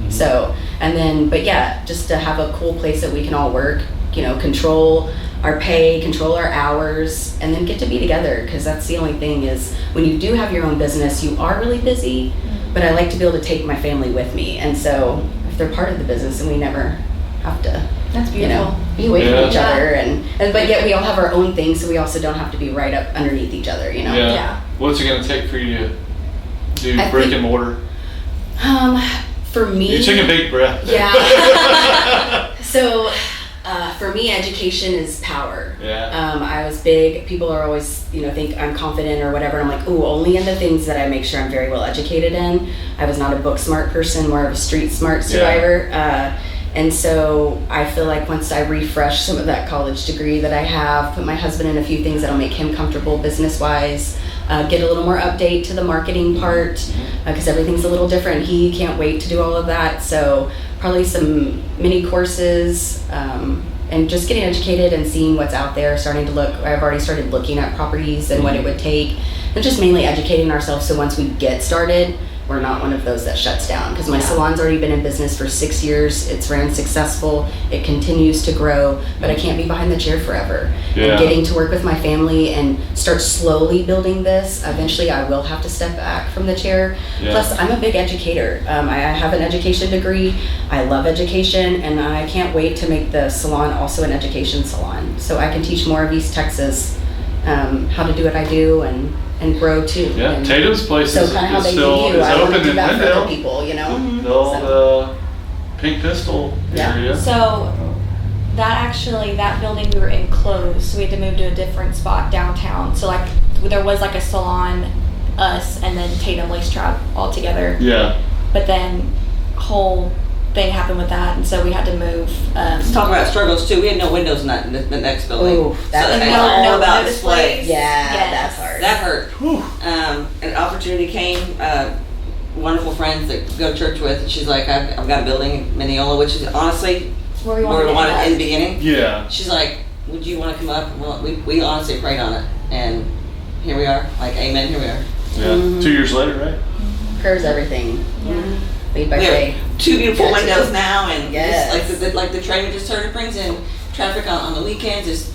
So, and then, but yeah, just to have a cool place that we can all work, you know, control our pay, control our hours, and then get to be together, because that's the only thing is when you do have your own business, you are really busy, but I like to be able to take my family with me. And so if they're part of the business, then we never have to, That's you beautiful. know, be away from each other, and but yet we all have our own things, so we also don't have to be right up underneath each other, you know. Yeah. What's it going to take for you to do I brick think- and mortar? For me, You took a big breath there. yeah. So for me, education is power. Yeah. I was big. People are always, you know, think I'm confident or whatever. I'm like, ooh, only in the things that I make sure I'm very well educated in. I was not a book smart person, more of a street smart survivor. And so I feel like once I refresh some of that college degree that I have, put my husband in a few things that'll make him comfortable business-wise, get a little more update to the marketing part, because everything's a little different. He can't wait to do all of that. So probably some mini courses, and just getting educated and seeing what's out there, starting to look. I've already started looking at properties and what it would take, and just mainly educating ourselves, so once we get started, we're not one of those that shuts down, because my salon's already been in business for 6 years. It's ran successful. It continues to grow, but I can't be behind the chair forever. Yeah. And getting to work with my family and start slowly building this, eventually I will have to step back from the chair. Yeah. Plus, I'm a big educator. I have an education degree. I love education, and I can't wait to make the salon also an education salon, so I can teach more of East Texas how to do what I do and grow too. Yeah, And Tato's place so is kind of how they still do you. is I want to open do in that for Glendale. other people, you know. The old Pink Pistol Yeah. area. So that building we were in closed, so we had to move to a different spot downtown. So like there was like a salon, us, and then Tatum Lace Trap all together. Yeah. But then whole thing happened with that, and so we had to move. Let's talk about struggles too. We had no windows in the next building. Ooh, that so was it's hard. all about displays. displays. Yeah, Yes. that's hard. That hurt. An opportunity came. Wonderful friends that go to church with, and she's like, I've got a building in Mineola, which is honestly where we where wanted we to wanted end in up. the beginning. Yeah. She's like, would you want to come up? Well, we honestly prayed on it, and here we are. Like, amen, here we are. Yeah. 2 years later, right? Curves everything. Yeah. Day by We day. have 2 beautiful Gotcha. windows now, and Yes. just, like the train we just heard, it brings in traffic on the weekends.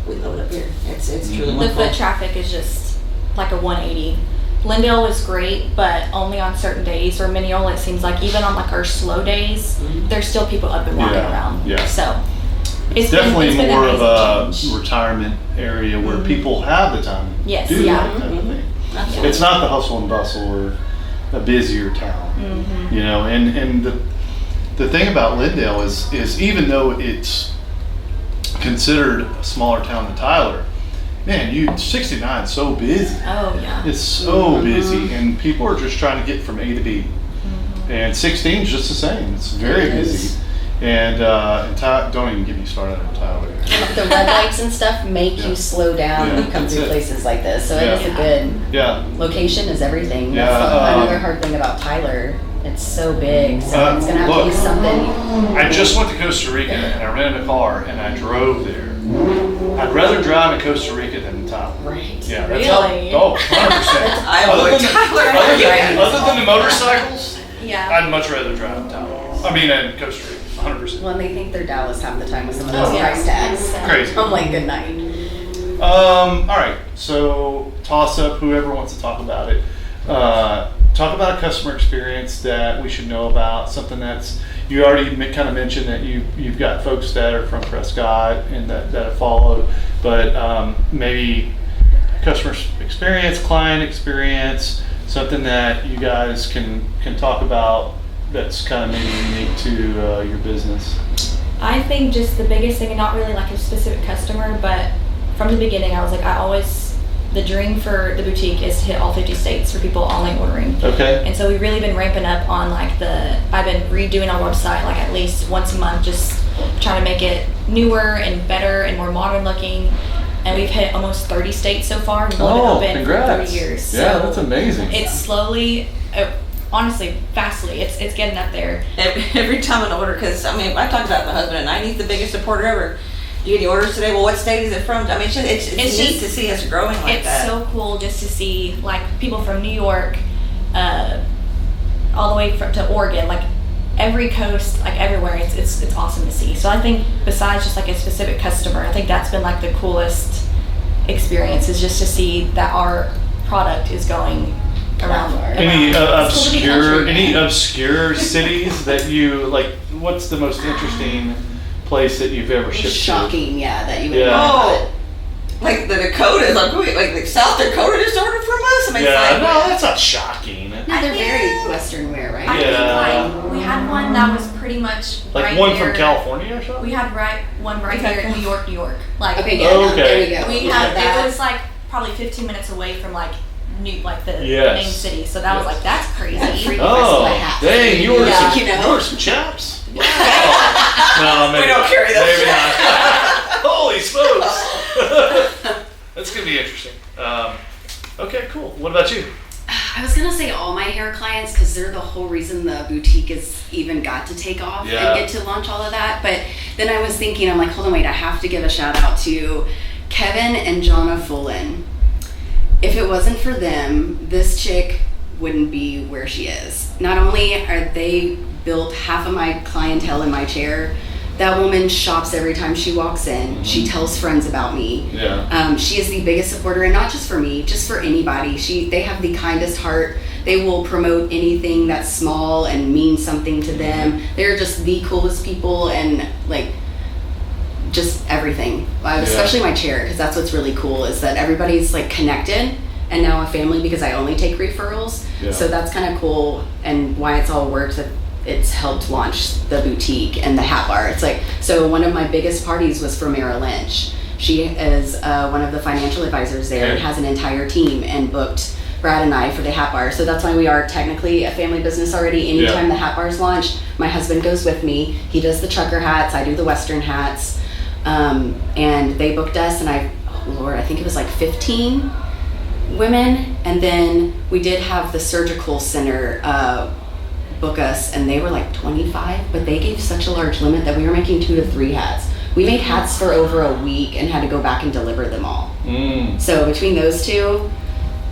We love it up here. It's truly The wonderful. foot traffic is just like a 180. Lindale was great, but only on certain days. Or Mineola, it seems like even on like our slow days, there's still people up and walking Yeah, around. yeah. So It's definitely it's been more an of a amazing change. retirement area where people have the time to Yes, do yeah. that type of thing. Absolutely. It's not the hustle and bustle or a busier town, you know. And the thing about Lindale is even though it's considered a smaller town than Tyler, man, 69 is so busy. Oh yeah. It's so busy, and people are just trying to get from A to B. And 16 is just the same. It's very It is. busy. And don't even get me started on Tyler. The red lights and stuff make Yeah. you slow down Yeah, when you come that's through it. places like this. So Yeah. it is a good Yeah. location is everything. Yeah, That's another hard thing about Tyler. It's so big, so it's gonna have to look. be something. I just went to Costa Rica and I rented a car and I drove there. I'd rather drive in Costa Rica than in Tyler. Right. Yeah, that's Really? how, 100%. I Other avoid than, Tyler. other than the motorcycles, Yeah. I'd much rather drive in Tyler. I mean, in Costa Rica, 100%. Well, and they think they're Dallas half the time with some of Oh, those yeah. price tags. Crazy. I'm like, good night. All right, so toss up whoever wants to talk about it. Talk about a customer experience that we should know about, something that's, you already kind of mentioned that you've got folks that are from Prescott and that have followed, but maybe customer experience, client experience, something that you guys can talk about that's kind of maybe unique to your business. I think just the biggest thing, and not really like a specific customer, but from the beginning, I was like, the dream for the boutique is to hit all 50 states for people online ordering. Okay. And so we've really been ramping up on like I've been redoing our website like at least once a month, just trying to make it newer and better and more modern looking. And we've hit almost 30 states so far. We've only been open congrats. for 30 years. Yeah, So that's amazing. it's slowly, honestly, fastly, it's getting up there. Every time an order, because I mean, I talked about my husband, and he's the biggest supporter ever. You get the orders today. Well, what state is it from? I mean, it's It's neat just- to see us growing like It's that. so cool just to see like people from New York, all the way to Oregon, like every coast, like everywhere. It's awesome to see. So I think besides just like a specific customer, I think that's been like the coolest experience is just to see that our product is going around. Any It's cool to be country. any obscure cities that you like? What's the most interesting place that you've ever shipped Shocking, yeah, that you would Yeah. Oh, like the Dakotas, like South Dakota just ordered from us. I to? mean, Yeah, it's like, no, that's not shocking. No, they're very Western wear, right? I think Yeah. like we had one that was pretty much Like right one here. from California or something? We had one right here in New York, New York. Like Okay, yeah, Okay. there we go. we Yeah, had that. it was like probably 15 minutes away from like the Yes. main city. So that was Yes. like that's crazy. Oh, dang, you ordered Yeah, some, you know. you ordered some chaps? No, maybe We don't not. carry those Maybe chaps. not. Holy smokes. That's going to be interesting. Okay, cool. What about you? I was gonna say all my hair clients because they're the whole reason the boutique is even got to take off Yeah. and get to launch all of that. But then I was thinking, I'm like, hold on, wait, I have to give a shout out to Kevin and Jonna Fullen. If it wasn't for them, this chick wouldn't be where she is. Not only are they built half of my clientele in my chair, that woman shops every time she walks in. She tells friends about me. Yeah. She is the biggest supporter, and not just for me, just for anybody. They have the kindest heart. They will promote anything that's small and means something to them. They're just the coolest people, and like just everything. Especially my chair, because that's what's really cool is that everybody's like connected and now a family because I only take referrals. Yeah. So that's kind of cool, and why it's all worked. That it's helped launch the boutique and the hat bar. It's like, so one of my biggest parties was for Merrill Lynch. She is one of the financial advisors there and has an entire team and booked Brad and I for the hat bar. So that's why we are technically a family business already. Anytime the hat bar's launched, my husband goes with me. He does the trucker hats, I do the Western hats. And they booked us, and I think it was like 15 women. And then we did have the surgical center book us, and they were like 25, but they gave such a large limit that we were making 2 to 3 hats. We made hats for over a week and had to go back and deliver them all. So between those two,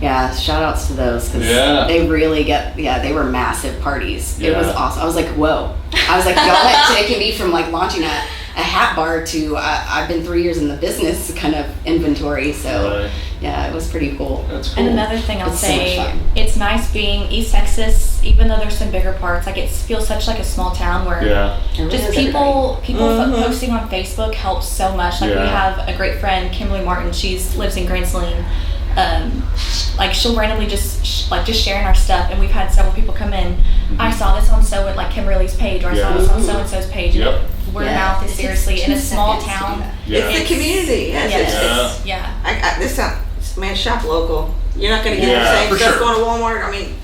yeah, shout outs to those, because they really they were massive parties. It was awesome. I was like, whoa. I was like, y'all have taken me from like launching a hat bar to I've been 3 years in the business kind of inventory. So yeah, it was pretty cool. That's cool. And another thing I'll It's so say, much fun. it's nice being East Texas, even though there's some bigger parts. Like it feels such like a small town where just people posting on Facebook helps so much. Like we have a great friend, Kimberly Martin. She's lives in Grand Saline. Like she'll randomly just sharing our stuff, and we've had several people come in. I saw this on like Kimberly's page, or I saw this on so and so's page. Yep. Word of mouth is seriously in a small town. It's the community. Man, shop local. You're not going to get the same stuff going to Walmart. I mean,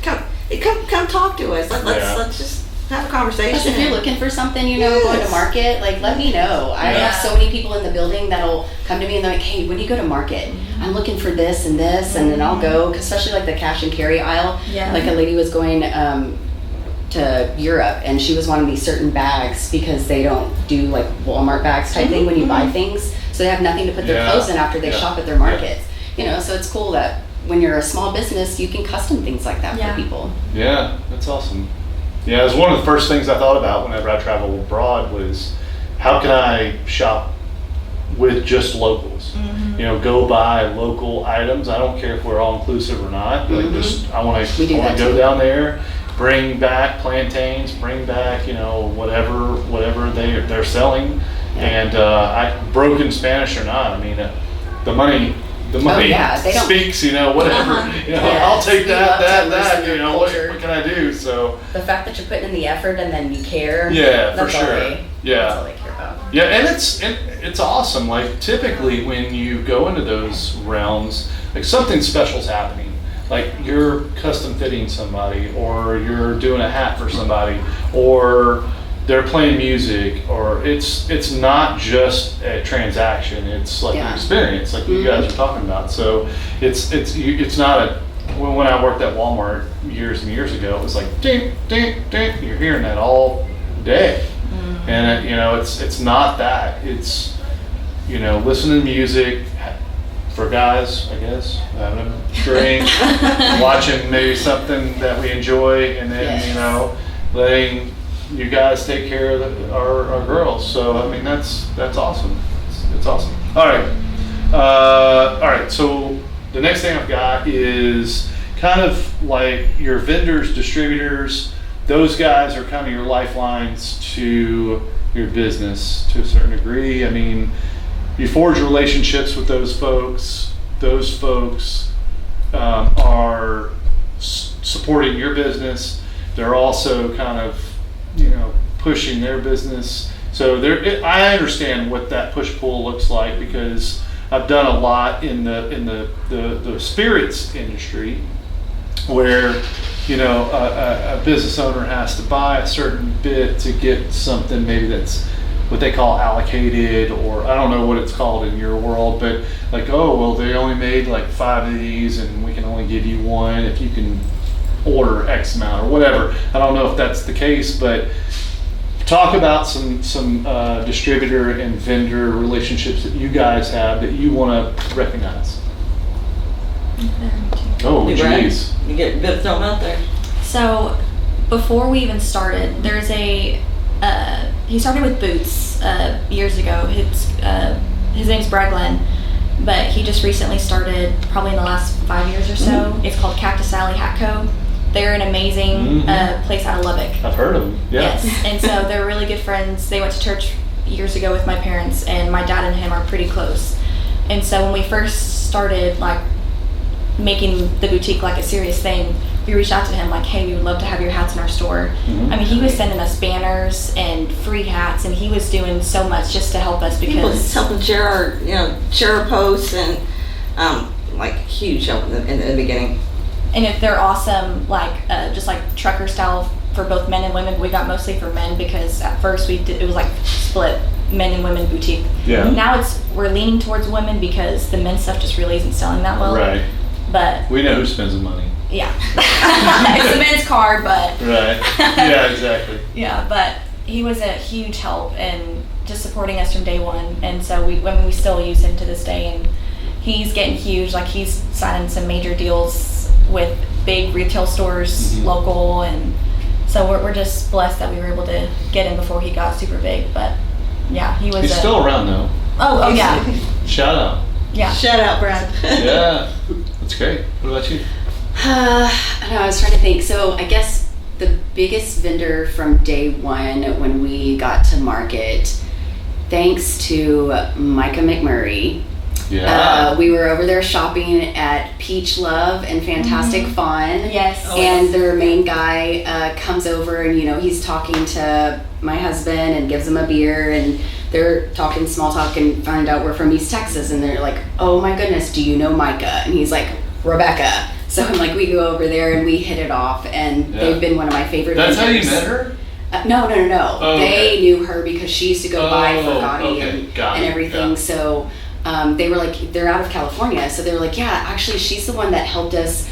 come talk to us. Let's just have a conversation. Plus, if you're looking for something, going to market, like let me know. I have so many people in the building that'll come to me and they're like, hey, when you go to market, I'm looking for this and this, and then I'll go, especially like the cash and carry aisle. Like a lady was going to Europe, and she was wanting these certain bags because they don't do like Walmart bags type thing when you buy things, so they have nothing to put their clothes in after they shop at their markets. So it's cool that when you're a small business, you can custom things like that for people. Yeah, that's awesome. Yeah, it was one of the first things I thought about whenever I travel abroad was, how can I shop with just locals? Go buy local items. I don't care if we're all inclusive or not. Like I want to go down there, bring back plantains, bring back whatever they're selling, and broken Spanish or not. I mean, the money speaks, whatever. I'll take that. What can I do? So the fact that you're putting in the effort and then you care. For sure. That's all they care about. Yeah, and it's awesome. Like typically when you go into those realms, like something special's happening. Like you're custom fitting somebody, or you're doing a hat for somebody, or they're playing music, or it's not just a transaction. It's like an experience, like you guys are talking about. So it's not a. When I worked at Walmart years and years ago, it was like ding ding ding. You're hearing that all day, and it's not that. It's listening to music. For guys, I guess, having a drink, watching maybe something that we enjoy, and then letting you guys take care of our girls. So I mean, that's awesome. It's awesome. All right. So the next thing I've got is kind of like your vendors, distributors. Those guys are kind of your lifelines to your business to a certain degree. I mean, you forge relationships with those folks. Those folks are supporting your business. They're also kind of, pushing their business. So I understand what that push-pull looks like, because I've done a lot in the spirits industry, where a business owner has to buy a certain bit to get something maybe that's what they call allocated, or I don't know what it's called in your world, but like, oh, well, they only made like 5 of these and we can only give you 1 if you can order X amount or whatever. I don't know if that's the case, but talk about some distributor and vendor relationships that you guys have that you want to recognize. Oh, geez. You get a bit of thrown out there. So before we even started, there's he started with boots years ago. His name's Brad Glenn, but he just recently started, probably in the last 5 years or so. It's called Cactus Alley Hat Co. They're an amazing place out of Lubbock. I've heard of them. Yeah. Yes, and so they're really good friends. They went to church years ago with my parents, and my dad and him are pretty close. And so when we first started making the boutique like a serious thing, we reached out to him like, hey, we would love to have your hats in our store. I mean, he was sending us banners and free hats, and he was doing so much just to help us, because he was helping share our posts, and huge help in the beginning. And if they're awesome, just like trucker style for both men and women. We got mostly for men, because at first it was like split men and women boutique. Yeah. Now we're leaning towards women, because the men's stuff just really isn't selling that well. Right. but We know who spends the money. yeah, it's the men's card, but Right. Yeah, exactly. yeah, but he was a huge help in just supporting us from day one, and so we still use him to this day, and he's getting huge. Like he's signing some major deals with big retail stores, local, and so we're just blessed that we were able to get him before he got super big. But yeah, he was. He's still around though. Oh yeah, Shout out. yeah. Shout out, Brad. Yeah, that's great. What about you? I don't know, I was trying to think. So I guess the biggest vendor from day one when we got to market, thanks to Micah McMurray, Yeah. we were over there shopping at Peach Love and Fantastic Fawn. Yes. And their main guy comes over and, he's talking to my husband and gives him a beer, and they're talking small talk and find out we're from East Texas, and they're like, oh my goodness, do you know Micah? And he's like, Rebecca. So I'm like, we go over there and we hit it off, and they've been one of my favorite That's how you vendors. met her? No. Oh, they okay. knew her because she used to go buy for Gotti okay. Got and it. everything. Yeah. So they were like, they're out of California. So they were like, yeah, actually, she's the one that helped us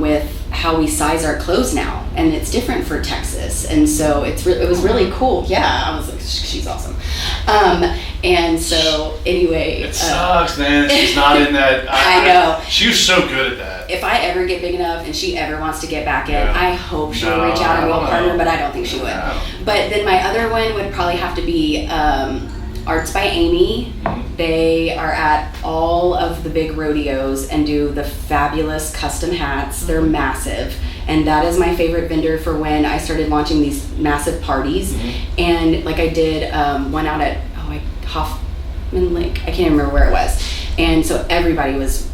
with how we size our clothes now. And it's different for Texas. And so it was really cool. Yeah, I was like, she's awesome. And so anyway. It sucks, man. She's not in that. I know. She was so good at that. If I ever get big enough and she ever wants to get back in, Yeah. I hope she'll No, reach out and I we'll don't partner, know. but I don't think she would. No. But then my other one would probably have to be Arts by Amy. They are at all of the big rodeos and do the fabulous custom hats. They're massive. And that is my favorite vendor for when I started launching these massive parties. And like I did one out at Hoffman Lake, I can't remember where it was. And so everybody was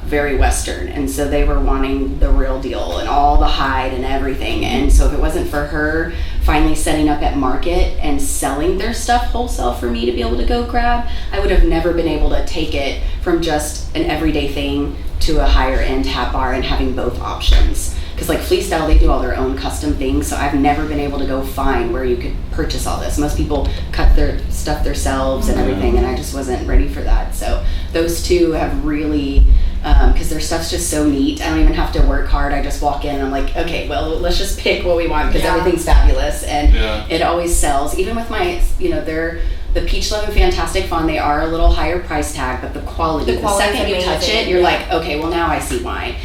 very Western, and so they were wanting the real deal and all the hide and everything. And so if it wasn't for her finally setting up at market and selling their stuff wholesale for me to be able to go grab, I would have never been able to take it from just an everyday thing to a higher end hat bar and having both options. Because like Flea Style, they do all their own custom things, so I've never been able to go find where you could purchase all this. Most people cut their stuff themselves and everything, and I just wasn't ready for that. So those two have really, because their stuff's just so neat. I don't even have to work hard. I just walk in and I'm like, okay, well, let's just pick what we want, because everything's fabulous, and it always sells. Even with my, they're the Peach Love and Fantastic Fawn, they are a little higher price tag, but the quality the second you touch it, you're like, okay, well now I see why.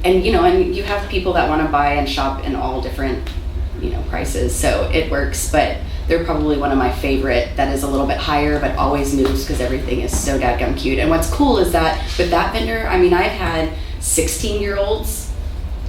And and you have people that want to buy and shop in all different prices, so it works. But they're probably one of my favorite that is a little bit higher but always moves, because everything is so dadgum cute. And what's cool is that with that vendor, I mean, I've had 16-year-olds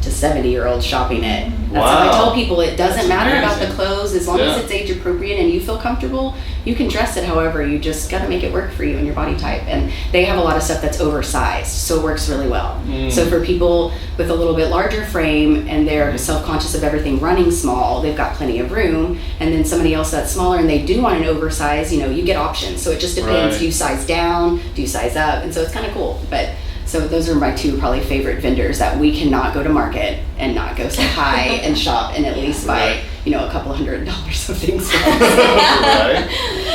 to 70-year-olds shopping it. That's what I tell people. It doesn't matter about the clothes, as long as it's age appropriate and you feel comfortable, you can dress it however. You just got to make it work for you and your body type. And they have a lot of stuff that's oversized, so it works really well. So for people with a little bit larger frame and they're self-conscious of everything running small, they've got plenty of room. And then somebody else that's smaller and they do want an oversize, you get options. So it just depends. Do you size down? Do you size up? And so it's kind of cool. But so those are my two probably favorite vendors that we cannot go to market and not go say hi and shop and at least buy, a couple $100 of things.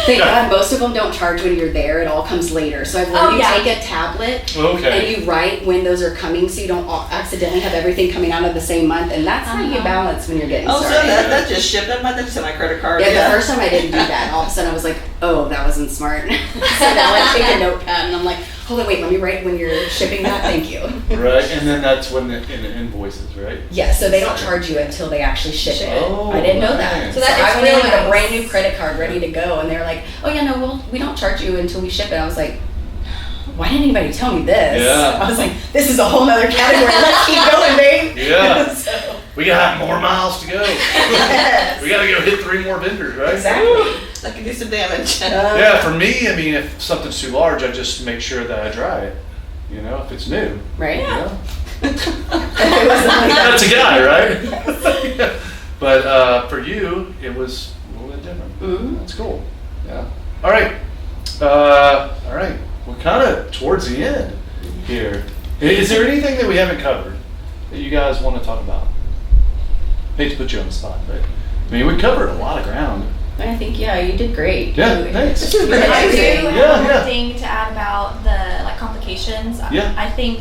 Thank God most of them don't charge when you're there. It all comes later. So I've learned you take a tablet and you write when those are coming, so you don't accidentally have everything coming out of the same month. And that's how you balance when you're getting started. So that just shipped up. I just sent my credit card. Yeah, the first time I didn't do that. All of a sudden I was like, oh, that wasn't smart. So now I take a notepad and I'm like, hold on, wait, let me write when you're shipping that. Thank you. Right, and then that's when in the invoices, right? Yeah, so they don't charge you until they actually ship it. Oh, I didn't know that. So So that I is went in really with a nice. brand new credit card ready to go, and they're like, oh yeah, no, we don't charge you until we ship it. I was like, why didn't anybody tell me this? Yeah. I was like, this is a whole nother category. Let's keep going, babe. Yeah. So, We got more miles to go. yes. We got to go hit 3 more vendors, right? Exactly. That can do some damage. Yeah, for me, I mean, if something's too large, I just make sure that I dry it. If it's new. Right? That's It wasn't like that. a guy, right? But for you, it was a little bit different. That's cool. Yeah. All right. We're kind of towards the end here. Is there anything that we haven't covered that you guys want to talk about? Hate to put you on the spot, but I mean, we covered a lot of ground. I think, you did great. Yeah, thanks. This is really I do exciting. have Yeah, one yeah. thing to add about the complications locations. Yeah. I think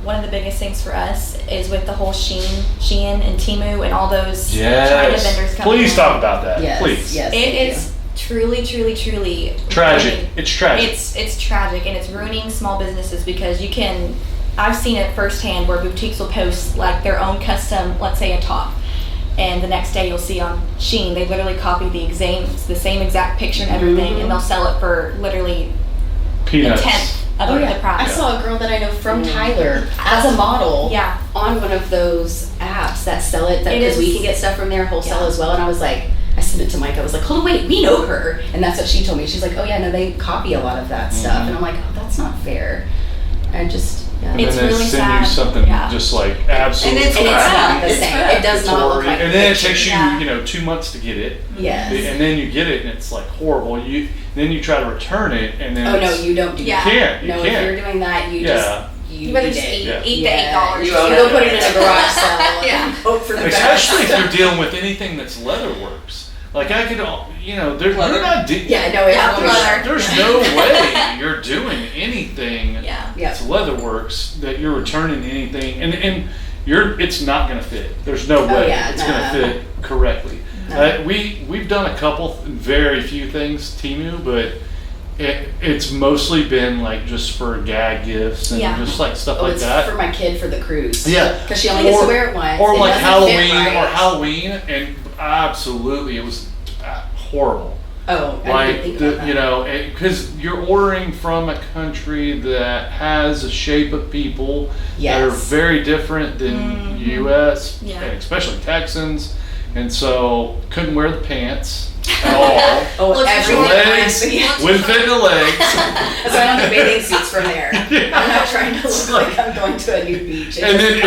one of the biggest things for us is with the whole Shein and Temu and all those China vendors coming Please in. talk about that. Yes, Please. yes. It is truly Tragic. ruining- It's tragic. It's tragic, and it's ruining small businesses because I've seen it firsthand where boutiques will post like their own custom, let's say a top, and the next day you'll see on Shein they literally copy the same exact picture and everything, and they'll sell it for literally Peanuts. a tenth of Oh the yeah, price. I saw a girl that I know from Tyler as a model Yeah. on one of those apps that sell it, It because we is- can get stuff from there wholesale Yeah. as well. And I was like, I sent it to Mike. I was like, hold on, wait, we know her. And that's what she told me. She's like, oh yeah, no, they copy a lot of that stuff. And I'm like, oh, that's not fair. I just, yeah. And It's then they really send sad. you something Yeah. just like absolutely And it's And it's crap. not the It's same. crap. It does not look like And then it picture. takes you, Yeah. 2 months to get it. Yes. And then you get it and it's like horrible. Then you try to return it and then Oh no, it's- you don't do Yeah. that. can't. You No, can't. if you're doing that, you Yeah. just You better just it. eat Yeah. the $8. You own go it. put it in a garage sale Yeah. and hope for the best. Especially if you're dealing with anything that's leatherworks. Like I could, you're Leather? not. Yeah, no, it's Yeah, really leather. There's no way you're doing anything Yeah. Yeah. that's leatherworks that you're returning anything, and it's not going to fit. There's no way yeah, it's no. going to fit correctly. No. We've done a couple, very few things Temu, but it's mostly been like just for gag gifts and Yeah. just like stuff Oh, like it's that. for my kid for the cruise. Yeah. Because she only gets to wear it once. Or It like doesn't fit Halloween, right. and absolutely, it was horrible. Oh, I Like, didn't think about that. because you're ordering from a country that has a shape of people that are Yes. very different than U.S. Yeah. and especially Texans, and so couldn't wear the pants at all. Oh, Look, everything. legs Yeah. wouldn't fit in the legs. So I don't do bathing suits from there. I'm not trying to look like I'm going to a new beach. And then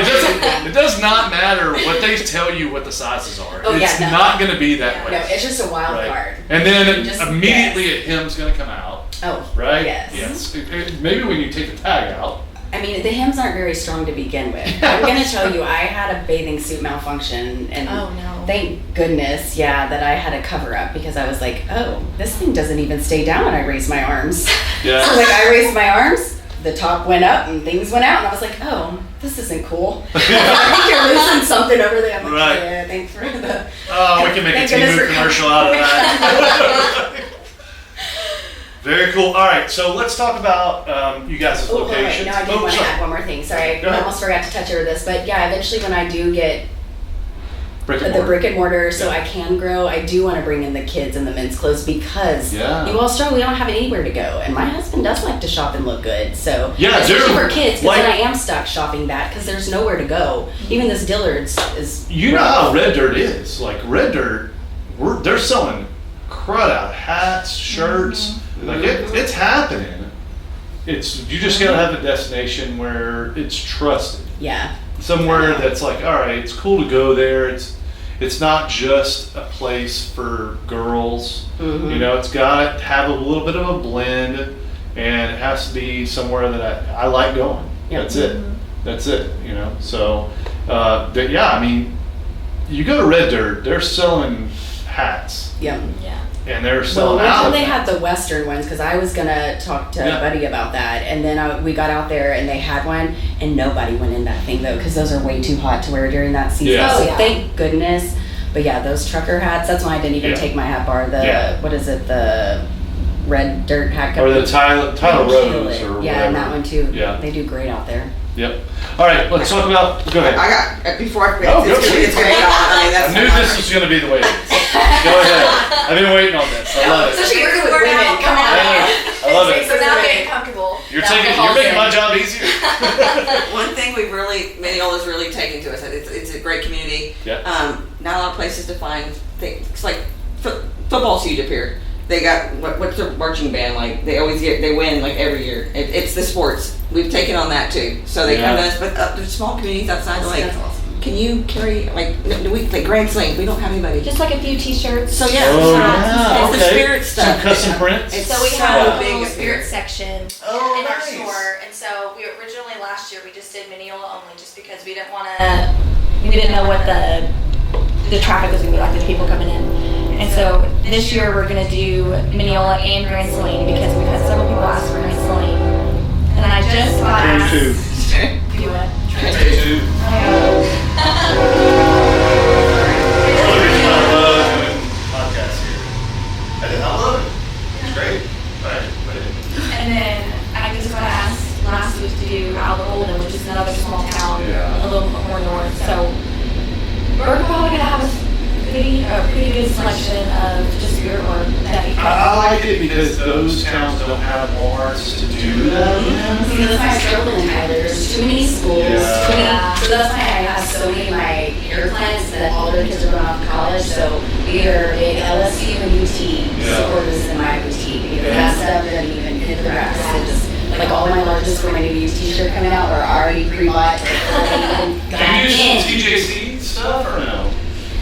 it does not matter what they tell you what the sizes are. Oh, yeah, It's no. not going to be that No, way. it's just a wild Right. card. And then You just immediately a hymn's going to come out, Oh, right? Yes. Maybe when you take the tag out. I mean, the hems aren't very strong to begin with. I'm gonna tell you, I had a bathing suit malfunction, and Oh, no. thank goodness, that I had a cover up, because I was like, oh, this thing doesn't even stay down when I raise my arms. Yeah. So like I raised my arms, the top went up and things went out, and I was like, oh, this isn't cool. I think you're losing something over there. I'm like, Right. yeah, thanks for the. Oh, we can make a Thank goodness Temu for- commercial out of that. Very cool. All right, so let's talk about you guys' Oh, wait, locations. no, I did want to sorry. add one more thing. Sorry, Go I ahead. almost forgot to touch over this, but yeah, eventually when I do get Brick and the mortar. brick and mortar, so Yeah. I can grow, I do want to bring in the kids and the men's clothes, because Yeah. you all struggle. We don't have anywhere to go, and my husband does like to shop and look good. So Yeah, especially dude. for kids, because Like- then I am stuck shopping that because there's nowhere to go. Even this Dillard's is. You know how Red Dirt is. Like Red Dirt, they're selling crud out hats, shirts. Like it's happening. You just gotta have a destination where it's trusted. Yeah. Somewhere that's like, all right, it's cool to go there. It's not just a place for girls. Mhm. You know, it's got to have a little bit of a blend, and it has to be somewhere that I like going. Yep. That's it. That's it. You know. So, I mean, you go to Red Dirt, they're selling hats, Yep. Yeah. and they're Well, selling one out. time they had the Western ones, because I was gonna talk to Yeah. Buddy about that, and then we got out there and they had one, and nobody went in that thing though, because those are way too hot to wear during that season. Yeah. So Oh, yeah. thank goodness. But yeah, those trucker hats. That's why I didn't even Yeah. take my hat bar. Yeah. What is it? The Red Dirt hat or company. the Tyler They kill Rose it. or whatever. Yeah, and that one too. Yeah. They do great out there. Yep. All right, let's talk about. Go ahead. I got, before I forget, Oh, go for it. it's great. I mean, I that's knew this was going to be the way it is. Go ahead. I've been waiting on this. I love it. Especially working with We're women. now- Come on. I love it. So now getting comfortable. You're That's taking. the You're making whole my job easier. One thing we've really, Mineola's really taken to us. It's a great community. Yeah. Not a lot of places to find things. It's like football's huge up here. They got what's their marching band like? They win like every year. It's the sports. We've taken on that too. So they come to us, but there's small communities outside. Like, That's awesome. can you carry like Grand Sling? We don't have anybody. Just like a few T-shirts. So yeah, Oh, so yeah, it's the okay. spirit stuff. Some custom prints. It's So we so have a big little up spirit here. section Oh, in our nice. store, and so we originally last year we just did Mineola only, just because we didn't want to. We didn't know what the traffic was going to be like, the people coming in, and so this year we're going to do Mineola and Grand Saline, because we've had several people ask for Grand Saline, and then I just got Turn asked. two. Do what? Take two. The reason I love doing podcasts here. I love it. It's great. Right. And then I just got asked last week to do Alba Golden, which is another small town Yeah. a little bit more north. So we're probably gonna have a pretty good selection of just spirit work that we I like it because those towns don't have Walmarts to do that. See, that's my struggle in Tyler. There's too many schools, Yeah. too many. So that's why I have so many of my hair clients that all their kids are going off to college. So either big LSU and UT supporters in my boutique. Either that stuff doesn't even hit the rest. It just, like all my larges for my new t-shirt coming out are already pre-bought. Can you do some TJC stuff or no?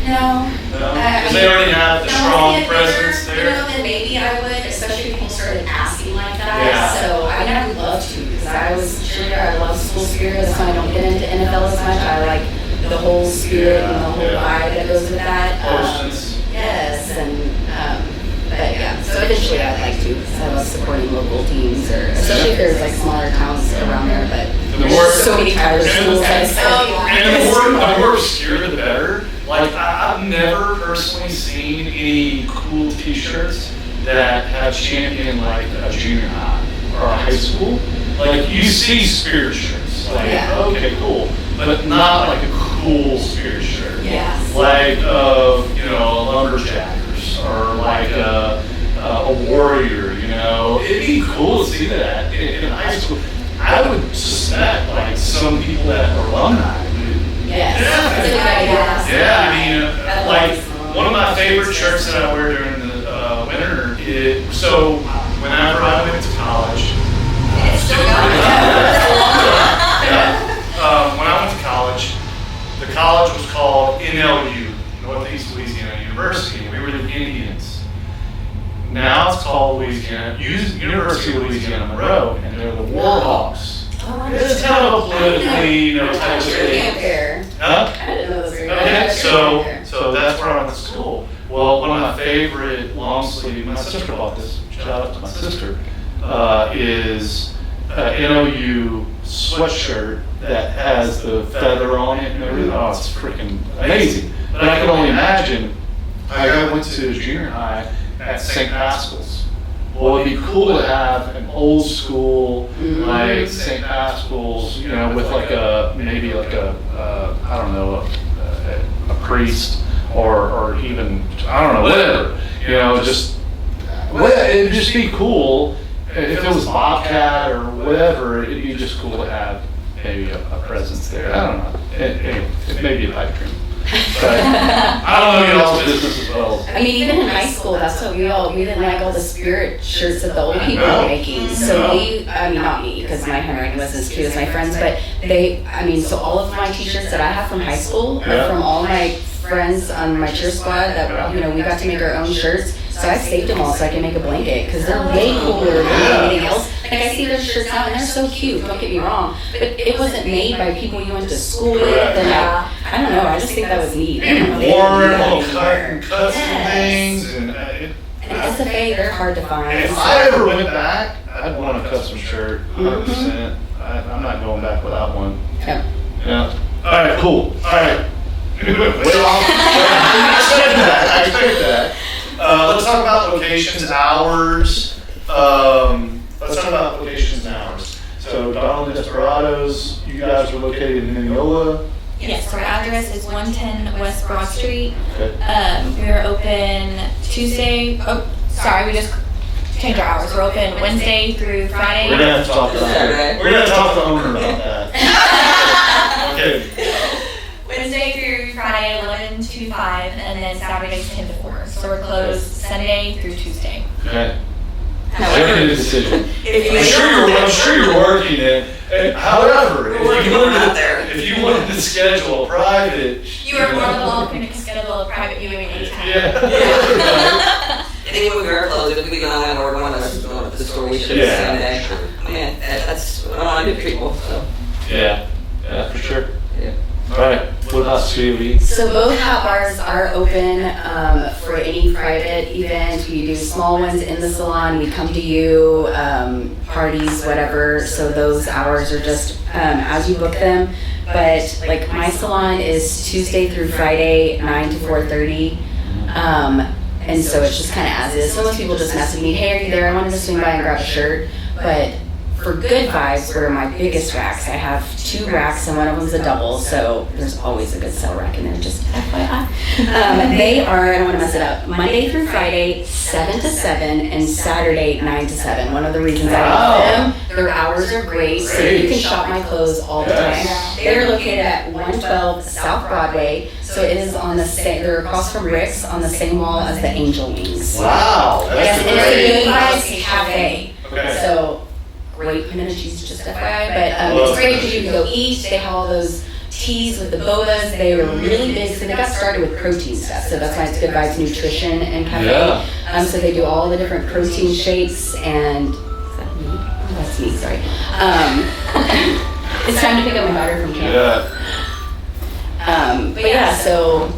No. Because they already have the strong presence You there. know, then maybe I would, especially if people started asking like that. Yeah. So I would love to, because I was cheerleader. I love school spirit. That's why I don't get into NFL as much. I like the whole spirit and the whole vibe that goes with that. Postings. Yes, and but yeah. So eventually I'd like to, because I love supporting local teams, or especially if there's like smaller towns around there. But The more- there's so many Tyler schools. And the more obscure, the better. Like, I've never personally seen any cool t-shirts that have championed like a junior high or a high school. Like, you see spirit shirts. Like, okay, cool. But not like a cool spirit shirt. Yes. Like, you know, a lumberjackers or like a warrior, you know. It'd be cool to see that in high school. I would suspect like some people that are alumni. Yes. Yeah. That's a good idea. Yeah, I mean, like one of my favorite shirts that I wear during the winter is, so whenever I went to college, when I went to college, the college was called NLU, Northeast Louisiana University, and we were the Indians. Now it's called University of Louisiana Monroe, and they're the Warhawks. It's kind of a politically, type of thing. Huh? I didn't know those were Okay, so that's where I went to school. Well, one of my favorite long sleeve, my sister bought this, shout out to my sister, is NOU sweatshirt that has the feather on it and everything. Oh, it's freaking amazing. But I can only imagine, I went to junior high at St. Pascal's. Well, it'd be cool to have an old school, like St. Pascal's, with like maybe like I don't know, a priest or even, I don't know, whatever, it'd just be cool if it was Bobcat or whatever. It'd be just cool to have maybe a presence there. I don't know. It may be a pipe dream. But I don't know y'all's business as well. I mean, even in high school, that's what we didn't like all the spirit shirts that the old people were making. So not me, because my handwriting wasn't as cute as my friends, but so all of my t-shirts that I have from high school are from all my friends on my cheer squad that, we got to make our own shirts. So I saved them all so I can make a blanket, because they're way cooler than anything else. Like, I see their shirts out and they're so cute, don't get me wrong. But it wasn't made by people you went to school with. And I don't know, I just think that was neat. Worn, little cuts and things. And SFA, they're hard to find. If I ever went back, I'd want a custom shirt, 100%. I'm not going back without one. Yeah. All right, cool. All right. I expected that. Let's talk about locations, hours. Let's talk about locations and hours. So, Darlin, Desperdos, you guys are located in Mineola. Yes, our address is 110 West Broad Street. Okay. We are open Tuesday. Oh, sorry, we just changed our hours. We're open Wednesday through Friday. We're gonna have to talk about that. We're gonna talk to the owner about that. Okay. Wednesday through Friday, 11 to 5, and then Saturdays 10 to 4. So we're closed Sunday through Tuesday. Okay. Executive decision. I'm sure you're working it. However, if you wanted to schedule a private, You are more than welcome to schedule a private viewing anytime. Yeah. And even when we are closed, if we go on or one of us is going to the store, we should the same day. Man, that's what I want to do for people. So. Yeah, for sure. Yeah. All right. What about Sweetie? So both hot bars are open for any private event. We do small ones in the salon. We come to you, parties, whatever. So those hours are just as you book them. But like my salon is Tuesday through Friday, 9 to 4:30. And so it's just kind of as is. So most people just message me, hey, are you there? I wanted to swing by and grab a shirt. But for Good Vibes, where my biggest racks, I have 2 racks and one of them's a double, so there's always a good sell rack in there, just FYI. They are, I don't want to mess it up, Monday through Friday, 7 to 7, and Saturday, 9 to 7. One of the reasons I love them, their hours are great, so you can shop my clothes all the time. They're located at 112 South Broadway, so it is on the same, they're across from Rick's on the same wall as the Angel Wings. Wow, Yes, that's and it's a great. Good Vibes Cafe. Okay. So, great pimento cheese, just FYI, but it's great because you can go eat. They have all those teas with the boas. They were really big, so they got started with protein stuff. So that's why it's Good Vibes Nutrition and Cafe. Yeah. So they do all the different protein shakes and. Is that me? Oh, that's me. Sorry. It's time to pick up my daughter from camp. But yeah, so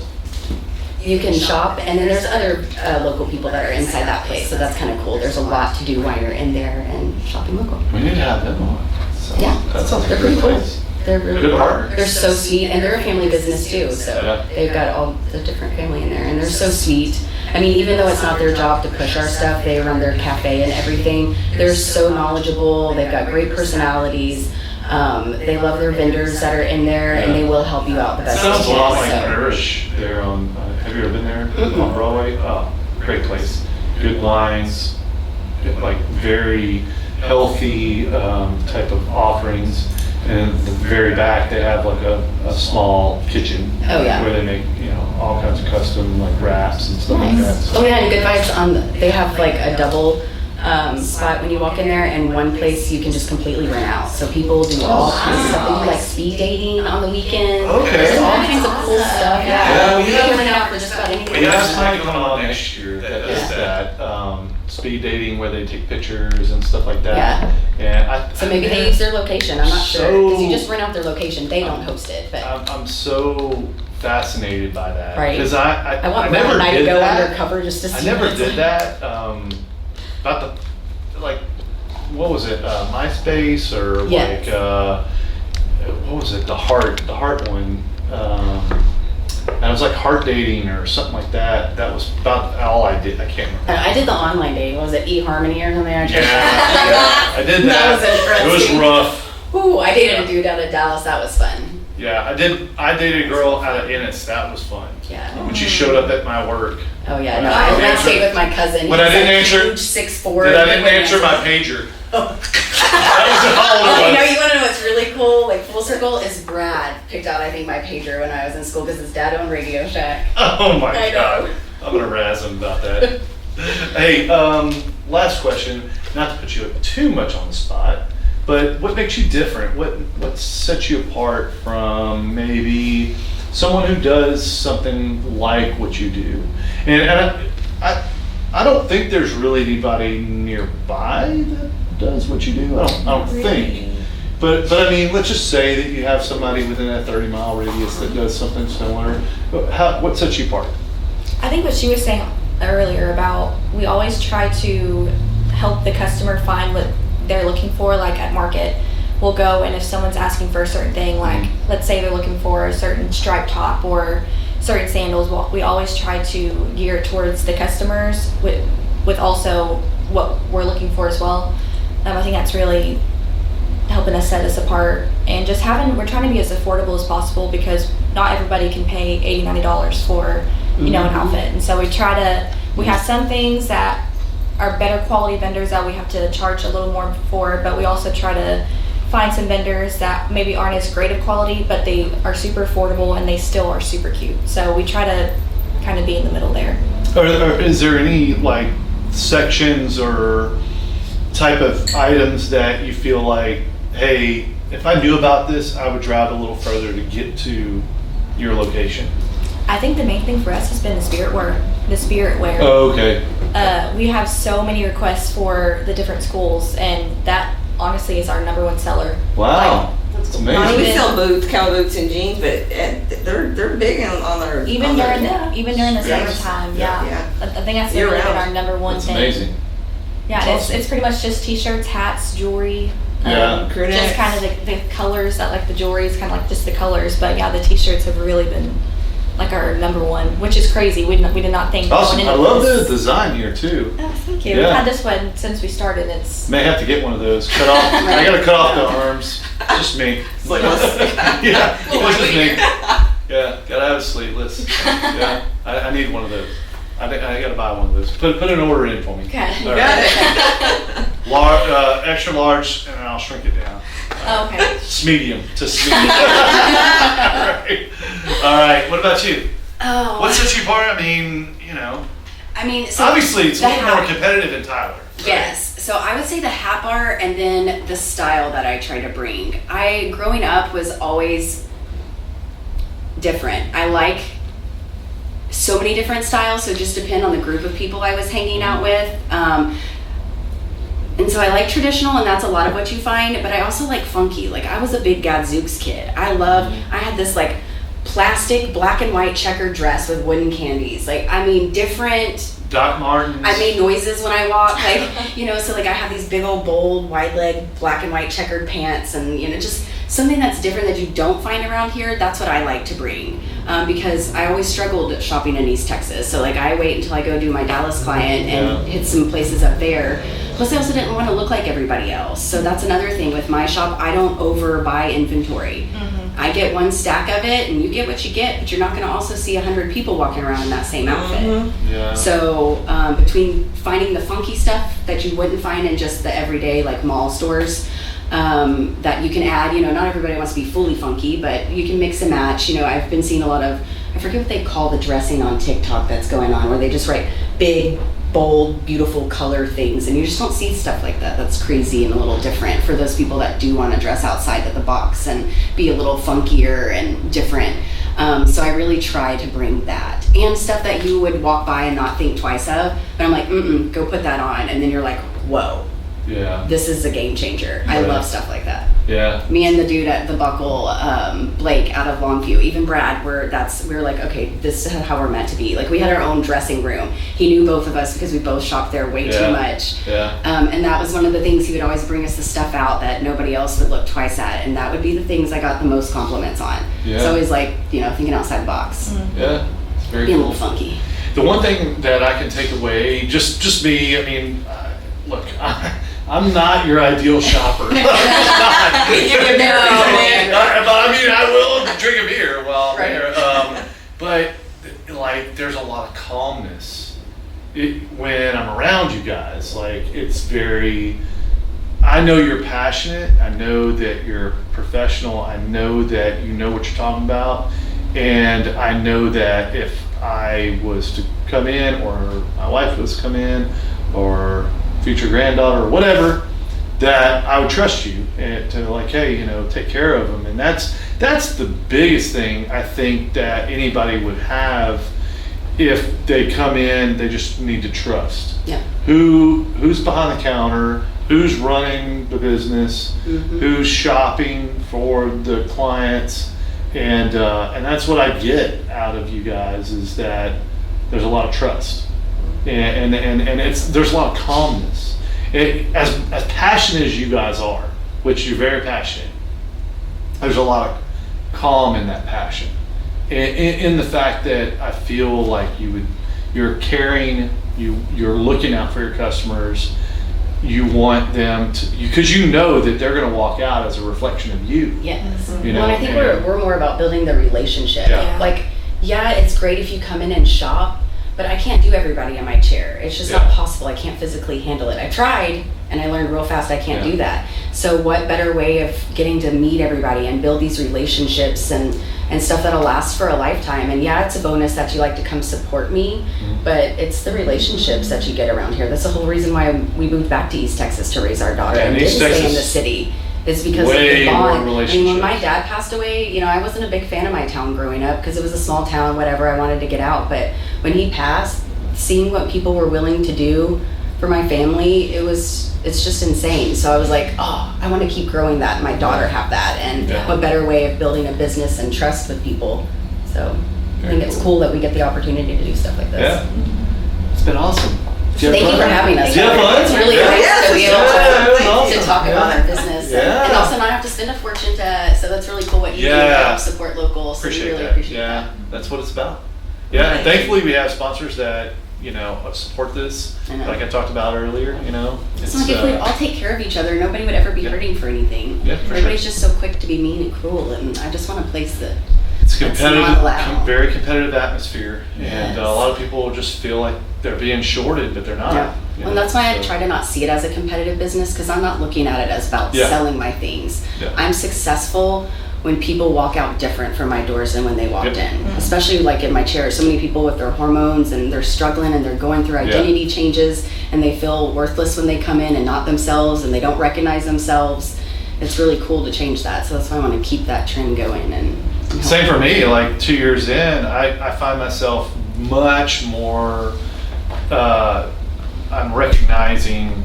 you can shop, and then there's other local people that are inside that place, so that's kind of cool. There's a lot to do while you're in there and shopping local. We need to have them on. So Yeah, that sounds they're like a pretty good cool. place. They're really Good cool. partners. They're so sweet, and they're a family business too, so Yeah. they've got all the different family in there, and they're so sweet. I mean, even though it's not their job to push our stuff, they run their cafe and everything. They're so knowledgeable. They've got great personalities. They love their vendors that are in there, and they will help you out the best. Sounds a they lot can, like so. Nourish there on, have you ever been there on Broadway? Oh, great place. Good lines, like very healthy type of offerings. And at the very back, they have like a small kitchen. Oh, yeah. Where they make, all kinds of custom like wraps and stuff like that. So- Oh yeah, and Good Vibes they have like a double spot when you walk in there, and one place you can just completely rent out. So people do all kinds of stuff. They do like speed dating on the weekend. Okay. There's all kinds of cool stuff. Yeah, You we can have- rent out for just about anything. We have something coming on next year that does Yeah. that, speed dating where they take pictures and stuff like that. Yeah. And So maybe they use their location. I'm not sure, because you So- just rent out their location. They don't host it, but I'm so fascinated by that. Right. Because I I never want to did go that. undercover just to see. I never what's did in- that. About what was it? MySpace or Yes. what was it? The heart one. And it was like heart dating or something like that. That was about all I did. I can't remember. I did the online dating. Was it eHarmony or something? Yeah, I did that. That was It was interesting. rough. Ooh, I dated a dude out of Dallas. That was fun. Yeah, I dated a girl out of Ennis. That was fun. Yeah. When she showed up at my work. Oh yeah, When no, I I didn't went answer- stayed with my cousin. when I He's didn't like answer- huge 6'4". I didn't answer my pager. That was all Oh, it you know, was. you want to know what's really cool? Like full circle is Brad picked out I think my pager when I was in school because his dad owned Radio Shack. Oh my I know. God. I'm gonna razz him about that. Hey, last question. Not to put you too much on the spot, but what makes you different? What sets you apart from maybe someone who does something like what you do? And I don't think there's really anybody nearby that does what you do. I don't think. But I mean, let's just say that you have somebody within that 30-mile radius that does something similar. What sets you apart? I think what she was saying earlier about we always try to help the customer find what they're looking for. Like at market, we'll go, and if someone's asking for a certain thing, like let's say they're looking for a certain striped top or certain sandals, we always try to gear towards the customers with also what we're looking for as well. I think that's really helping us set us apart, and just we're trying to be as affordable as possible because not everybody can pay $80-$90 for an outfit. And so we have some things that are better quality vendors that we have to charge a little more for, but we also try to find some vendors that maybe aren't as great of quality, but they are super affordable and they still are super cute. So we try to kind of be in the middle there. Or is there any like sections or type of items that you feel like, hey, if I knew about this, I would drive a little further to get to your location? I think the main thing for us has been the spirit wear. Oh, okay. We have so many requests for the different schools, and that honestly is our number one seller. Wow. Like, It's I mean, amazing. we sell boots, cowboy boots and jeans, but they're big on their Even on their- during the Yes. summertime, Yeah. yeah. I think that's Year really been round. our number one That's thing. amazing. Yeah, That's it's pretty much just t-shirts, hats, jewelry. Yeah. Crew necks. Just kind of the colors that like the jewelry is kind of like just the colors, but yeah, the t-shirts have really been like our number one, which is crazy. We did not think. Awesome. going I into love the this. design here too. Oh, thank you. Yeah. We've had this one since we started. It's May have to get one of those. Cut off. I gotta cut off the arms. Just me. It's like us. Yeah, it's just me. Yeah, gotta have a sleeveless. Yeah, I need one of those. I gotta buy one of those. Put an order in for me. okay. All Got right. it. Extra large, and then I'll shrink it down. Okay. It's medium to medium. All right. What about you? Oh. What sets you apart? I mean, So obviously it's a the little more hat- competitive in Tyler. right? Yes. So I would say the hat bar and then the style that I try to bring. Growing up was always different. I like so many different styles, so it just depend on the group of people I was hanging out with. And so I like traditional, and that's a lot of what you find, but I also like funky. Like, I was a big Gadzooks kid. I had this like plastic black and white checkered dress with wooden candies. Like, I mean, different. Doc Martens. I made noises when I walked, like, so like I have these big old bold wide leg black and white checkered pants, and just something that's different that you don't find around here. That's what I like to bring, because I always struggled shopping in East Texas. So like I wait until I go do my Dallas client and hit some places up there. Plus I also didn't want to look like everybody else. So that's another thing with my shop. I don't overbuy inventory. I get one stack of it, and you get what you get, but you're not going to also see 100 people walking around in that same outfit. Yeah. So between finding the funky stuff that you wouldn't find in just the everyday like mall stores, that you can add, not everybody wants to be fully funky, but you can mix and match. I've been seeing a lot of, I forget what they call the dressing on TikTok that's going on, where they just write big, bold, beautiful color things, and you just don't see stuff like that. That's crazy and a little different for those people that do want to dress outside of the box and be a little funkier and different. So I really try to bring that, and stuff that you would walk by and not think twice of, but I'm like, go put that on, and then you're like, whoa, Yeah. this is a game changer. I Right. love stuff like that. Yeah. Me and the dude at the Buckle, Blake out of Longview, even Brad, we were like, okay, this is how we're meant to be. Like, we had our own dressing room. He knew both of us because we both shopped there way too much. Yeah. And that was one of the things. He would always bring us the stuff out that nobody else would look twice at, and that would be the things I got the most compliments on. Yeah. It's always like, thinking outside the box, Yeah. It's very being a cool. little funky. The one thing that I can take away, just me, I mean, look, I'm not your ideal shopper. I'm not. But I mean, I will drink a beer while I'm there. But like, there's a lot of calmness when I'm around you guys. Like, it's very. I know you're passionate. I know that you're professional. I know that you know what you're talking about, and I know that if I was to come in, or my wife was to come in, or future granddaughter, or whatever, that I would trust you and to like, hey, take care of them. And that's the biggest thing I think that anybody would have if they come in. They just need to trust. Yeah. Who's behind the counter, who's running the business, who's shopping for the clients, and that's what I get out of you guys, is that there's a lot of trust, and there's a lot of calmness. As passionate as you guys are, which you're very passionate, there's a lot of calm in that passion, in the fact that I feel like you're caring, you're looking out for your customers. You want them to, because you know that they're going to walk out as a reflection of you. Yes. You know, Well, I think and- we're more about building the relationship. Yeah. Like, yeah, it's great if you come in and shop, but I can't do everybody in my chair. It's just not Yeah. possible. I can't physically handle it. I tried, and I learned real fast I can't Yeah. do that. So what better way of getting to meet everybody and build these relationships and stuff that'll last for a lifetime? And yeah, it's a bonus that you like to come support me, but it's the relationships that you get around here. That's the whole reason why we moved back to East Texas to raise our daughter Yeah, and and didn't East stay in Texas- the city. Is because Way of the more bond. I mean, when relationships. my dad passed away, I wasn't a big fan of my town growing up because it was a small town, whatever. I wanted to get out. But when he passed, seeing what people were willing to do for my family, it's just insane. So I was like, oh, I want to keep growing that and my daughter have that. And what better way of building a business and trust with people. So I think it's cool that we get the opportunity to do stuff like this. Yeah. It's been awesome. Thank you for having us. Did you have fun? It's really nice to be able to talk Yeah. about our business Yeah. and also not have to spend a fortune so that's really cool what you do to help support local. So we really appreciate that. That's what it's about. Yeah, and thankfully we have sponsors that, support this, like I talked about earlier, It's like if we'd all take care of each other, nobody would ever be hurting for anything. Yeah, for Everybody's sure. just so quick to be mean and cruel, and I just want a place that it's that's not allowed. very competitive atmosphere, and Yes. a lot of people just feel like they're being shorted, but they're not. Yeah. And that's why I try to not see it as a competitive business, because I'm not looking at it as about selling my things. Yeah. I'm successful when people walk out different from my doors than when they walked in. Especially like in my chair, so many people with their hormones and they're struggling and they're going through identity changes and they feel worthless when they come in and not themselves and they don't recognize themselves. It's really cool to change that. So that's why I want to keep that trend going. And same for me. Like 2 years in, I find myself much more. I'm recognizing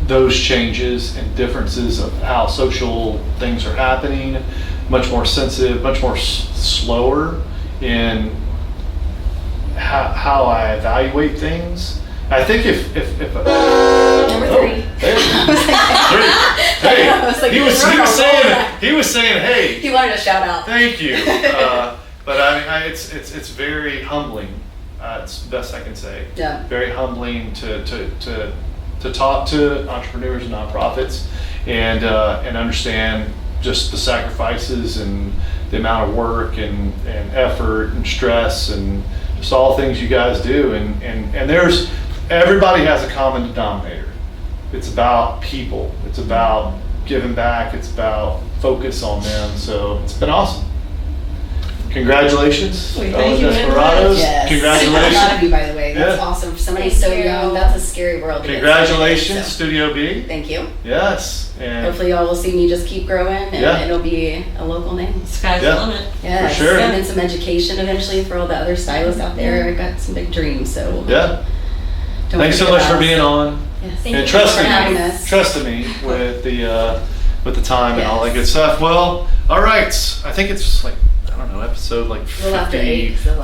those changes and differences of how social things are happening. Much more sensitive, much more slower in how I evaluate things. I think if number three. Hey, he was saying, hey. He wanted a shout out. Thank you. But I mean, it's very humbling. It's the best I can say. Yeah. Very humbling to talk to entrepreneurs and nonprofits and understand just the sacrifices and the amount of work and effort and stress and just all the things you guys do. And there's everybody has a common denominator. It's about people. It's about giving back. It's about focus on them. So it's been awesome. Congratulations, Thank you very Desperados. much. Yes. Congratulations. A lot of you, by the way. That's Yeah. awesome. For somebody Thank so you. young, that's a scary world. to get Congratulations, started in, so Studio B. Thank you. Yes. And Hopefully y'all will see me just keep growing and Yeah. it'll be a local name. Sky's Yeah. the limit. Yes. For sure. And then some education eventually for all the other stylists out there. I got some big dreams, so yeah. don't Thanks so forget much for about being us. on Yes. Thank and you trusting for having me, us. trusting me with the time and all that Yes. good stuff. Well, all right. I think it's like, I don't know, episode like Little after 50, 8, so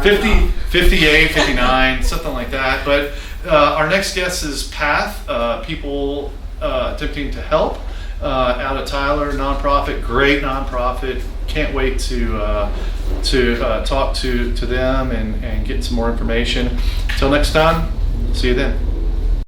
58, 59, something like that. But our next guest is Path, people attempting to help out of Tyler, nonprofit, great nonprofit. Can't wait to talk to them and get some more information. Until next time, see you then.